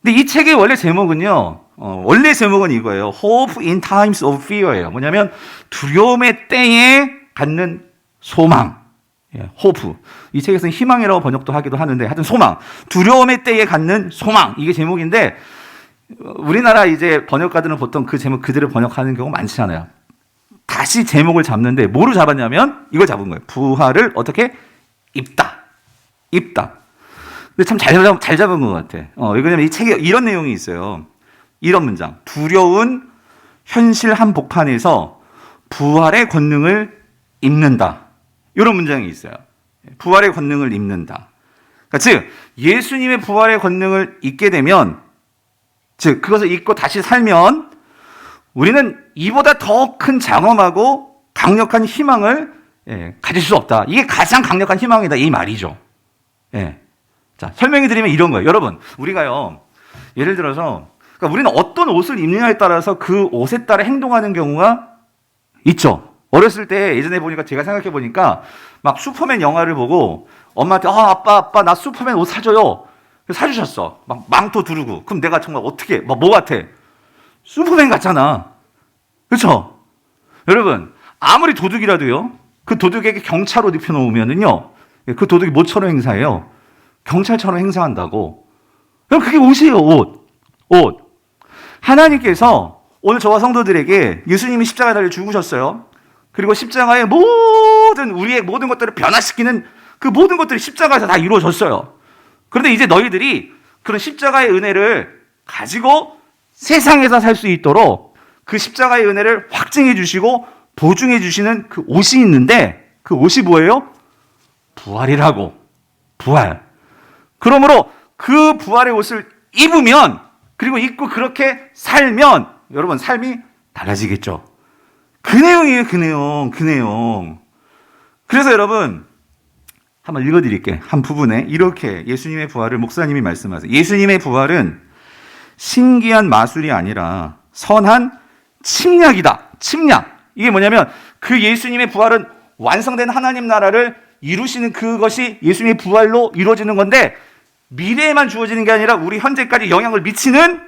Speaker 1: 근데 이 책의 원래 제목은요, 원래 제목은 이거예요. Hope in times of fear예요. 뭐냐면 두려움의 때에 갖는 소망. 호프. 이 책에서는 희망이라고 번역도 하기도 하는데, 하여튼 소망. 두려움의 때에 갖는 소망. 이게 제목인데, 우리나라 이제 번역가들은 보통 그 제목 그대로 번역하는 경우가 많지 않아요. 다시 제목을 잡는데, 뭐로 잡았냐면, 이걸 잡은 거예요. 부활을 어떻게? 입다. 입다. 근데 참 잘 잡은 것 같아. 왜냐면 이 책에 이런 내용이 있어요. 이런 문장. 두려운 현실 한복판에서 부활의 권능을 입는다. 이런 문장이 있어요. 부활의 권능을 입는다. 그러니까 즉 예수님의 부활의 권능을 입게 되면, 즉 그것을 입고 다시 살면 우리는 이보다 더 큰 장엄하고 강력한 희망을 가질 수 없다. 이게 가장 강력한 희망이다, 이 말이죠. 자, 설명해 드리면 이런 거예요. 여러분, 우리가요, 예를 들어서, 그러니까 우리는 어떤 옷을 입느냐에 따라서 그 옷에 따라 행동하는 경우가 있죠. 어렸을 때 예전에 보니까, 제가 생각해 보니까 막 슈퍼맨 영화를 보고 엄마한테 아빠 나 슈퍼맨 옷 사줘요. 사주셨어. 막 망토 두르고. 그럼 내가 정말 어떻게 뭐 같아? 슈퍼맨 같잖아. 그렇죠? 여러분, 아무리 도둑이라도요, 그 도둑에게 경찰 옷 입혀놓으면은요, 그 도둑이 뭐처럼 행사해요? 경찰처럼 행사한다고. 그럼 그게 옷이에요. 옷. 하나님께서 오늘 저와 성도들에게 예수님이 십자가에 달려 죽으셨어요. 그리고 십자가의 우리의 모든 것들을 변화시키는 그 모든 것들이 십자가에서 다 이루어졌어요. 그런데 이제 너희들이 그런 십자가의 은혜를 가지고 세상에서 살 수 있도록 그 십자가의 은혜를 확증해 주시고 보증해 주시는 그 옷이 있는데, 그 옷이 뭐예요? 부활이라고. 부활. 그러므로 그 부활의 옷을 입으면, 그리고 입고 그렇게 살면 여러분 삶이 달라지겠죠. 그 내용이에요. 그 내용. 그래서 여러분 한번 읽어드릴게요. 한 부분에 이렇게 예수님의 부활을 목사님이 말씀하세요. 예수님의 부활은 신기한 마술이 아니라 선한 침략이다. 침략. 이게 뭐냐면 그 예수님의 부활은 완성된 하나님 나라를 이루시는 그것이 예수님의 부활로 이루어지는 건데, 미래에만 주어지는 게 아니라 우리 현재까지 영향을 미치는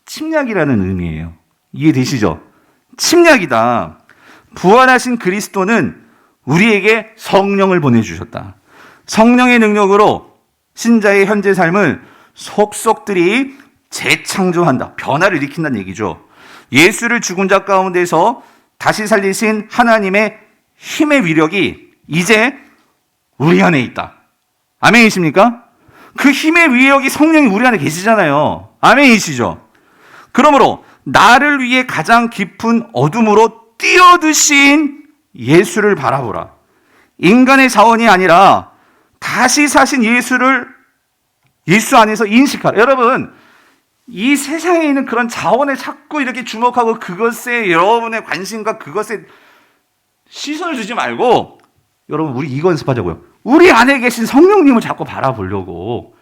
Speaker 1: 침략이라는 의미예요. 이해되시죠? 침략이다. 부활하신 그리스도는 우리에게 성령을 보내주셨다. 성령의 능력으로 신자의 현재 삶을 속속들이 재창조한다. 변화를 일으킨다는 얘기죠. 예수를 죽은 자 가운데서 다시 살리신 하나님의 힘의 위력이 이제 우리 안에 있다. 아멘이십니까? 그 힘의 위력이 성령이 우리 안에 계시잖아요. 아멘이시죠? 그러므로 나를 위해 가장 깊은 어둠으로 뛰어드신 예수를 바라보라. 인간의 자원이 아니라 다시 사신 예수 안에서 인식하라. 여러분, 이 세상에 있는 그런 자원에 자꾸 이렇게 주목하고 그것에 여러분의 관심과 그것에 시선을 주지 말고, 여러분 우리 이거 연습하자고요. 우리 안에 계신 성령님을 자꾸 바라보려고.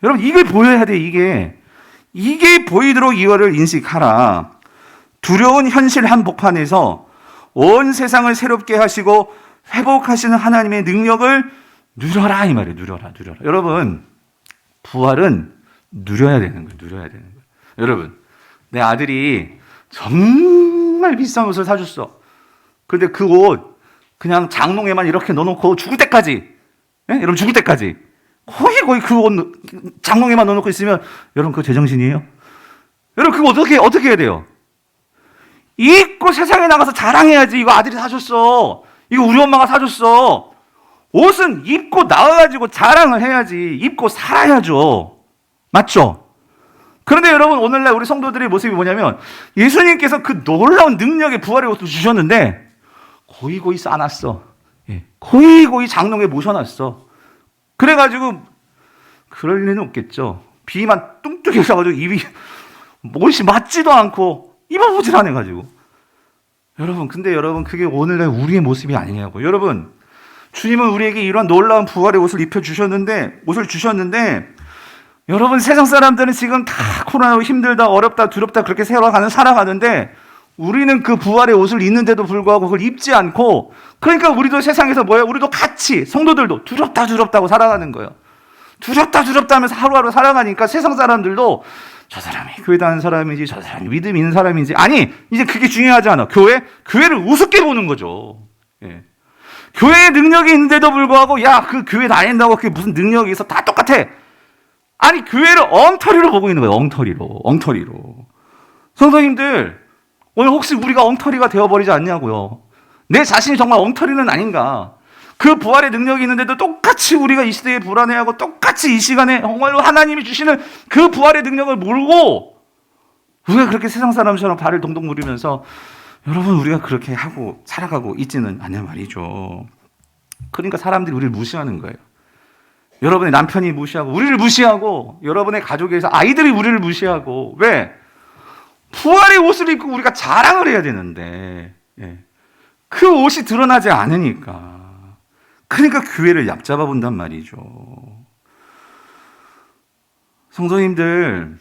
Speaker 1: 여러분 이걸 보여야 돼. 이게 보이도록 이거를 인식하라. 두려운 현실 한복판에서 온 세상을 새롭게 하시고 회복하시는 하나님의 능력을 누려라 이 말이에요. 누려라. 여러분, 부활은 누려야 되는 거예요. 누려야 되는 거예요. 여러분, 내 아들이 정말 비싼 옷을 사줬어. 근데 그 옷 그냥 장롱에만 이렇게 넣어놓고 죽을 때까지, 예? 여러분 죽을 때까지 거의 그 옷 장롱에만 넣어놓고 있으면 여러분 그거 제정신이에요? 여러분 그거 어떻게 해야 돼요? 입고 세상에 나가서 자랑해야지. 이거 아들이 사줬어. 이거 우리 엄마가 사줬어. 옷은 입고 나와가지고 자랑을 해야지. 입고 살아야죠. 맞죠? 그런데 여러분 오늘날 우리 성도들의 모습이 뭐냐면 예수님께서 그 놀라운 능력의 부활의 옷을 주셨는데 고이 싸놨어. 고이 장롱에 모셔놨어. 그래가지고 그럴 리는 없겠죠. 비만 뚱뚱해 가지고 입이 옷이 맞지도 않고 입어보질 않아가지고. 여러분 근데 여러분 그게 오늘날 우리의 모습이 아니냐고. 여러분 주님은 우리에게 이런 놀라운 부활의 옷을 입혀주셨는데 여러분 세상 사람들은 지금 다 코로나로 힘들다 어렵다 두렵다 그렇게 살아가는데 우리는 그 부활의 옷을 입는데도 불구하고 그걸 입지 않고, 그러니까 우리도 세상에서 우리도 같이 성도들도 두렵다고 살아가는 거예요. 두렵다 하면서 하루하루 살아가니까 세상 사람들도 저 사람이 교회 다니는 사람인지 저 사람이 믿음 있는 사람인지, 아니 이제 그게 중요하지 않아. 교회를 우습게 보는 거죠. 예. 교회에 능력이 있는데도 불구하고 야 그 교회 다닌다고 그게 무슨 능력이 있어, 다 똑같아. 아니 교회를 엉터리로 보고 있는 거예요. 엉터리로. 성도님들 오늘 혹시 우리가 엉터리가 되어버리지 않냐고요. 내 자신이 정말 엉터리는 아닌가. 그 부활의 능력이 있는데도 똑같이 우리가 이 시대에 불안해하고 똑같이 이 시간에 정말로 하나님이 주시는 그 부활의 능력을 모르고 우리가 그렇게 세상 사람처럼 발을 동동 구르면서 여러분 우리가 그렇게 하고 살아가고 있지는 않냐 말이죠. 그러니까 사람들이 우리를 무시하는 거예요. 여러분의 남편이 무시하고 우리를 무시하고 여러분의 가족에서 아이들이 우리를 무시하고. 왜? 부활의 옷을 입고 우리가 자랑을 해야 되는데 그 옷이 드러나지 않으니까. 그러니까 교회를 얕잡아 본단 말이죠. 성도님들,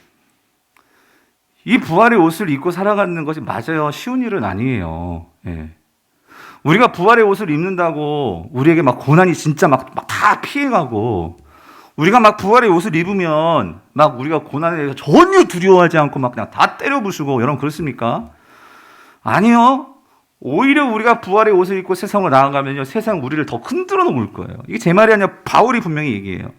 Speaker 1: 이 부활의 옷을 입고 살아가는 것이 맞아요. 쉬운 일은 아니에요. 우리가 부활의 옷을 입는다고 우리에게 막 고난이 진짜 막 다 피해가고, 우리가 막 부활의 옷을 입으면 막 우리가 고난에 대해서 전혀 두려워하지 않고 막 그냥 다 때려 부수고, 여러분 그렇습니까? 아니요. 오히려 우리가 부활의 옷을 입고 세상으로 나아가면요, 세상 우리를 더 흔들어 놓을 거예요. 이게 제 말이 아니라 바울이 분명히 얘기해요.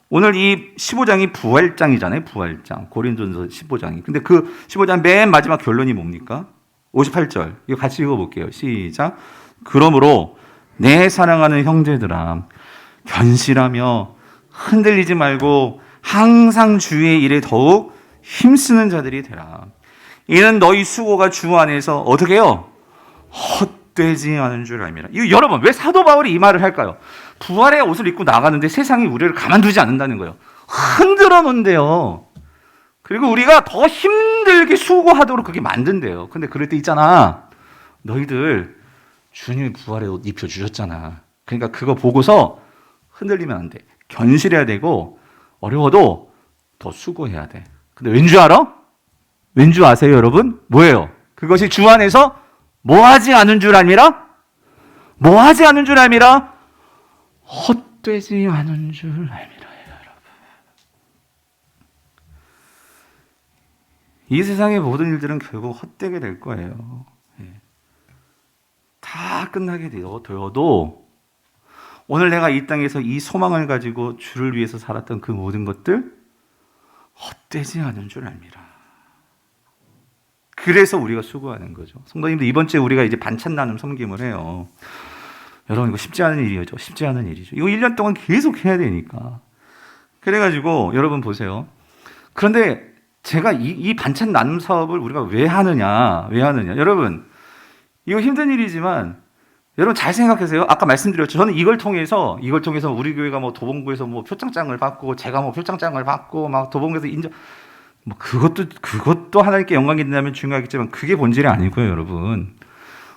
Speaker 1: 오늘 이 15장이 부활장이잖아요. 부활장. 고린도전서 15장이. 근데 그 15장 맨 마지막 결론이 뭡니까? 58절. 이거 같이 읽어볼게요. 시작. 그러므로 내 사랑하는 형제들아, 견실하며 흔들리지 말고 항상 주의 일에 더욱 힘쓰는 자들이 되라. 이는 너희 수고가 주 안에서 어떻게 해요? 헛되지 않은 줄 알미라. 이거 여러분 왜 사도 바울이 이 말을 할까요? 부활의 옷을 입고 나가는데 세상이 우리를 가만두지 않는다는 거예요. 흔들어 놓는데요. 그리고 우리가 더 힘들게 수고하도록 그렇게 만든대요. 근데 그럴 때 있잖아, 너희들 주님이 부활의 옷 입혀주셨잖아. 그러니까 그거 보고서 흔들리면 안 돼. 견실해야 되고 어려워도 더 수고해야 돼. 근데 왠 줄 알아? 왠 줄 아세요 여러분? 뭐예요? 그것이 주 안에서 뭐하지 않은 줄 알미라? 뭐하지 않은 줄 알미라? 헛되지 않은 줄 알미라요, 여러분. 이 세상의 모든 일들은 결국 헛되게 될 거예요. 다 끝나게 되어도 오늘 내가 이 땅에서 이 소망을 가지고 주를 위해서 살았던 그 모든 것들 헛되지 않은 줄 압니다. 그래서 우리가 수고하는 거죠. 성도님들, 이번 주에 우리가 이제 반찬 나눔 섬김을 해요. 여러분 이거 쉽지 않은 일이죠. 쉽지 않은 일이죠. 이거 1년 동안 계속 해야 되니까. 그래가지고 여러분 보세요. 그런데 제가 이 반찬 나눔 사업을 우리가 왜 하느냐. 여러분 이거 힘든 일이지만 여러분 잘 생각하세요. 아까 말씀드렸죠. 저는 이걸 통해서 우리 교회가 뭐 도봉구에서 뭐 표창장을 받고, 제가 뭐 표창장을 받고, 막 도봉구에서 인정, 뭐 그것도 하나님께 영광이 된다면 중요하겠지만 그게 본질이 아니고요, 여러분.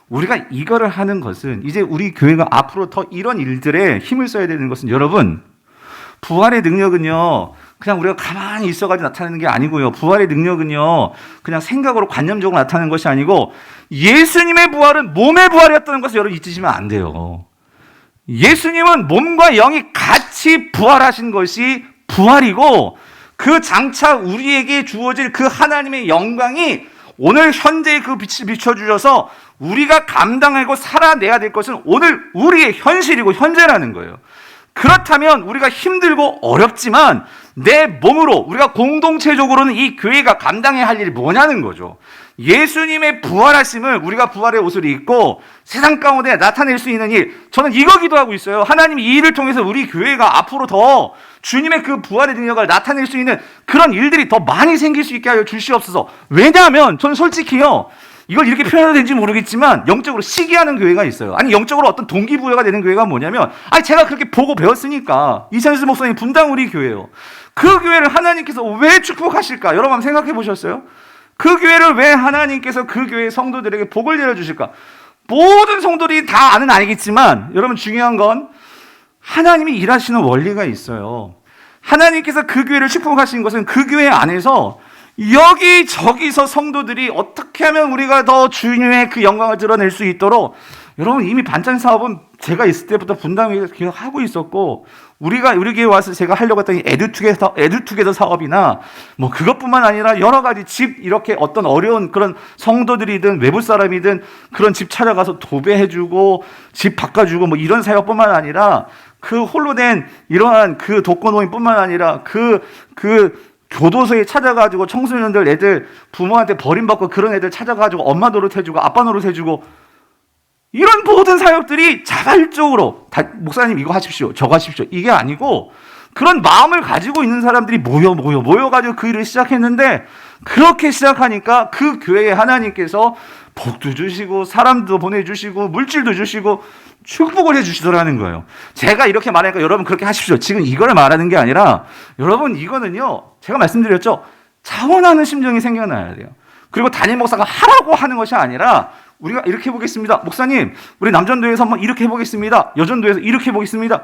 Speaker 1: 우리가 이거를 하는 것은 이제 우리 교회가 앞으로 더 이런 일들에 힘을 써야 되는 것은, 여러분, 부활의 능력은요, 그냥 우리가 가만히 있어가지고 나타나는 게 아니고요. 부활의 능력은요, 그냥 생각으로 관념적으로 나타나는 것이 아니고, 예수님의 부활은 몸의 부활이었다는 것을 여러분 잊으시면 안 돼요. 예수님은 몸과 영이 같이 부활하신 것이 부활이고, 그 장차 우리에게 주어질 그 하나님의 영광이 오늘 현재의 그 빛을 비춰주셔서 우리가 감당하고 살아내야 될 것은 오늘 우리의 현실이고 현재라는 거예요. 그렇다면 우리가 힘들고 어렵지만 내 몸으로 우리가 공동체적으로는 이 교회가 감당해야 할 일이 뭐냐는 거죠. 예수님의 부활하심을 우리가 부활의 옷을 입고 세상 가운데 나타낼 수 있는 일, 저는 이거 기도하고 있어요. 하나님 이 일을 통해서 우리 교회가 앞으로 더 주님의 그 부활의 능력을 나타낼 수 있는 그런 일들이 더 많이 생길 수 있게 하여 주시옵소서. 왜냐하면 저는 솔직히요, 이걸 이렇게 표현해도 되는지 모르겠지만 영적으로 시기하는 교회가 있어요. 아니, 영적으로 어떤 동기부여가 되는 교회가 뭐냐면, 아니 제가 그렇게 보고 배웠으니까. 이찬수 목사님 분당 우리 교회요. 그 교회를 하나님께서 왜 축복하실까? 여러분 한번 생각해 보셨어요? 그 교회를 왜 하나님께서 그 교회 성도들에게 복을 내려주실까? 모든 성도들이 다 아는 아니겠지만 여러분 중요한 건 하나님이 일하시는 원리가 있어요. 하나님께서 그 교회를 축복하신 것은 그 교회 안에서 여기저기서 성도들이 어떻게 하면 우리가 더 주님의 그 영광을 드러낼 수 있도록, 여러분 이미 반찬 사업은 제가 있을 때부터 분당에서 하고 있었고, 우리 교회에 와서 제가 하려고 했던 에듀투게더 사업이나 뭐 그것뿐만 아니라 여러 가지 집, 이렇게 어떤 어려운 그런 성도들이든 외부 사람이든 그런 집 찾아가서 도배해주고 집 바꿔주고 뭐 이런 사역뿐만 아니라 그 홀로 된 이러한 그 독거노인뿐만 아니라 그 교도소에 찾아가지고 청소년들 애들 부모한테 버림받고 그런 애들 찾아가지고 엄마 노릇해주고 아빠 노릇해주고, 이런 모든 사역들이 자발적으로 목사님 이거 하십시오, 저거 하십시오, 이게 아니고 그런 마음을 가지고 있는 사람들이 모여가지고 그 일을 시작했는데, 그렇게 시작하니까 그 교회에 하나님께서 복도 주시고 사람도 보내주시고 물질도 주시고 축복을 해주시더라는 거예요. 제가 이렇게 말하니까 여러분 그렇게 하십시오, 지금 이걸 말하는 게 아니라, 여러분 이거는요, 제가 말씀드렸죠, 자원하는 심정이 생겨나야 돼요. 그리고 담임 목사가 하라고 하는 것이 아니라 우리가 이렇게 해보겠습니다, 목사님 우리 남전도에서 한번 이렇게 해보겠습니다, 여전도에서 이렇게 해보겠습니다.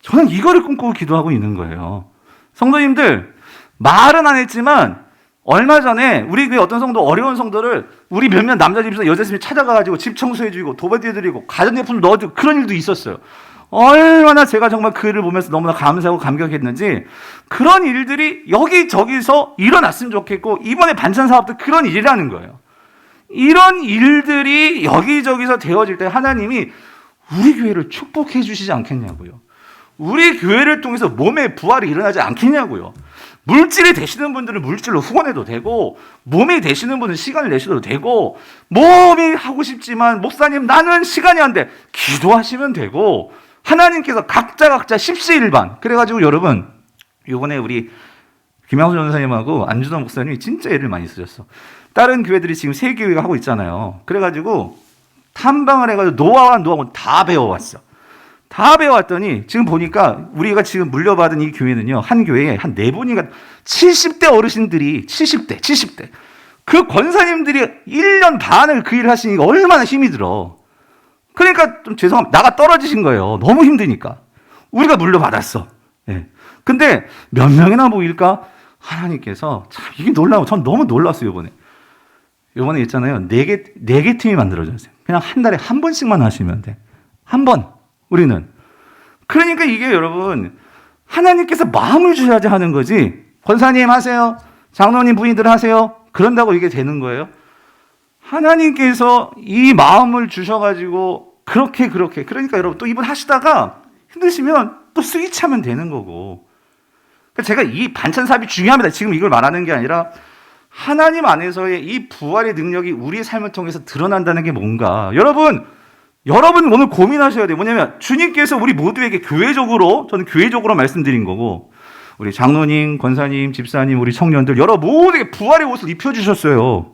Speaker 1: 저는 이거를 꿈꾸고 기도하고 있는 거예요. 성도님들, 말은 안 했지만 얼마 전에 우리 교회 어떤 성도, 어려운 성도를 우리 몇몇 남자 집에서 여자 집에 찾아가가지고 집 청소해주고 도배해드리고 가전제품 넣어주고 그런 일도 있었어요. 얼마나 제가 정말 그 일을 보면서 너무나 감사하고 감격했는지, 그런 일들이 여기저기서 일어났으면 좋겠고, 이번에 반찬 사업도 그런 일이라는 거예요. 이런 일들이 여기저기서 되어질 때 하나님이 우리 교회를 축복해 주시지 않겠냐고요. 우리 교회를 통해서 몸의 부활이 일어나지 않겠냐고요. 물질이 되시는 분들은 물질로 후원해도 되고, 몸이 되시는 분은 시간을 내셔도 되고, 몸이 하고 싶지만 목사님 나는 시간이 안 돼, 기도하시면 되고, 하나님께서 각자 십시일반. 그래가지고 여러분, 요번에 우리 김양수 전사님하고 안준호 목사님이 진짜 애를 많이 쓰셨어. 다른 교회들이 지금 세 교회가 하고 있잖아요. 그래가지고 탐방을 해가지고 노하우는 다 배워왔어. 다 배워왔더니 지금 보니까 우리가 지금 물려받은 이 교회는요, 한 교회에 한 4분인가 70대 어르신들이 70대 그 권사님들이 1년 반을 그 일을 하시니까 얼마나 힘이 들어. 그러니까 좀 죄송합니다, 나가 떨어지신 거예요. 너무 힘드니까. 우리가 물려받았어. 예. 근데 몇 명이나 모일까? 하나님께서 참 이게 놀라워. 전 너무 놀랐어요. 요번에 있잖아요, 4개 팀이 만들어졌어요. 그냥 한 달에 한 번씩만 하시면 돼. 한 번. 우리는. 그러니까 이게 여러분, 하나님께서 마음을 주셔야지 하는 거지, 권사님 하세요, 장로님 부인들 하세요, 그런다고 이게 되는 거예요? 하나님께서 이 마음을 주셔가지고 그렇게 그러니까 여러분 또 이분 하시다가 힘드시면 또 스위치하면 되는 거고. 그러니까 제가 이 반찬 사업이 중요합니다. 지금 이걸 말하는 게 아니라 하나님 안에서의 이 부활의 능력이 우리의 삶을 통해서 드러난다는 게 뭔가. 여러분 오늘 고민하셔야 돼요. 뭐냐면 주님께서 우리 모두에게 교회적으로, 저는 교회적으로 말씀드린 거고, 우리 장로님, 권사님, 집사님, 우리 청년들 여러분 모두에게 부활의 옷을 입혀주셨어요.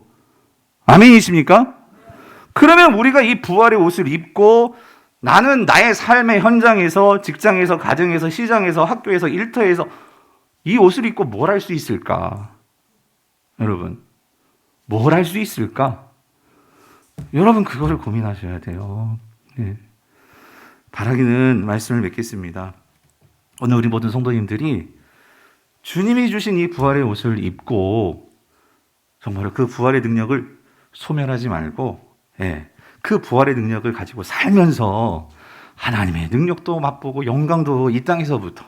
Speaker 1: 아멘이십니까? 그러면 우리가 이 부활의 옷을 입고 나는 나의 삶의 현장에서, 직장에서, 가정에서, 시장에서, 학교에서, 일터에서 이 옷을 입고 뭘 할 수 있을까? 여러분, 뭘 할 수 있을까? 여러분 그거를 고민하셔야 돼요. 네. 바라기는 말씀을 맺겠습니다. 오늘 우리 모든 성도님들이 주님이 주신 이 부활의 옷을 입고 정말 그 부활의 능력을 소멸하지 말고, 그 부활의 능력을 가지고 살면서 하나님의 능력도 맛보고 영광도 이 땅에서부터.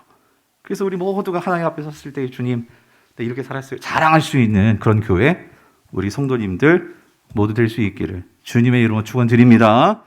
Speaker 1: 그래서 우리 모두가 하나님 앞에 섰을 때 주님 나 이렇게 살았어요 자랑할 수 있는 그런 교회 우리 성도님들 모두 될 수 있기를 주님의 이름으로 축원드립니다.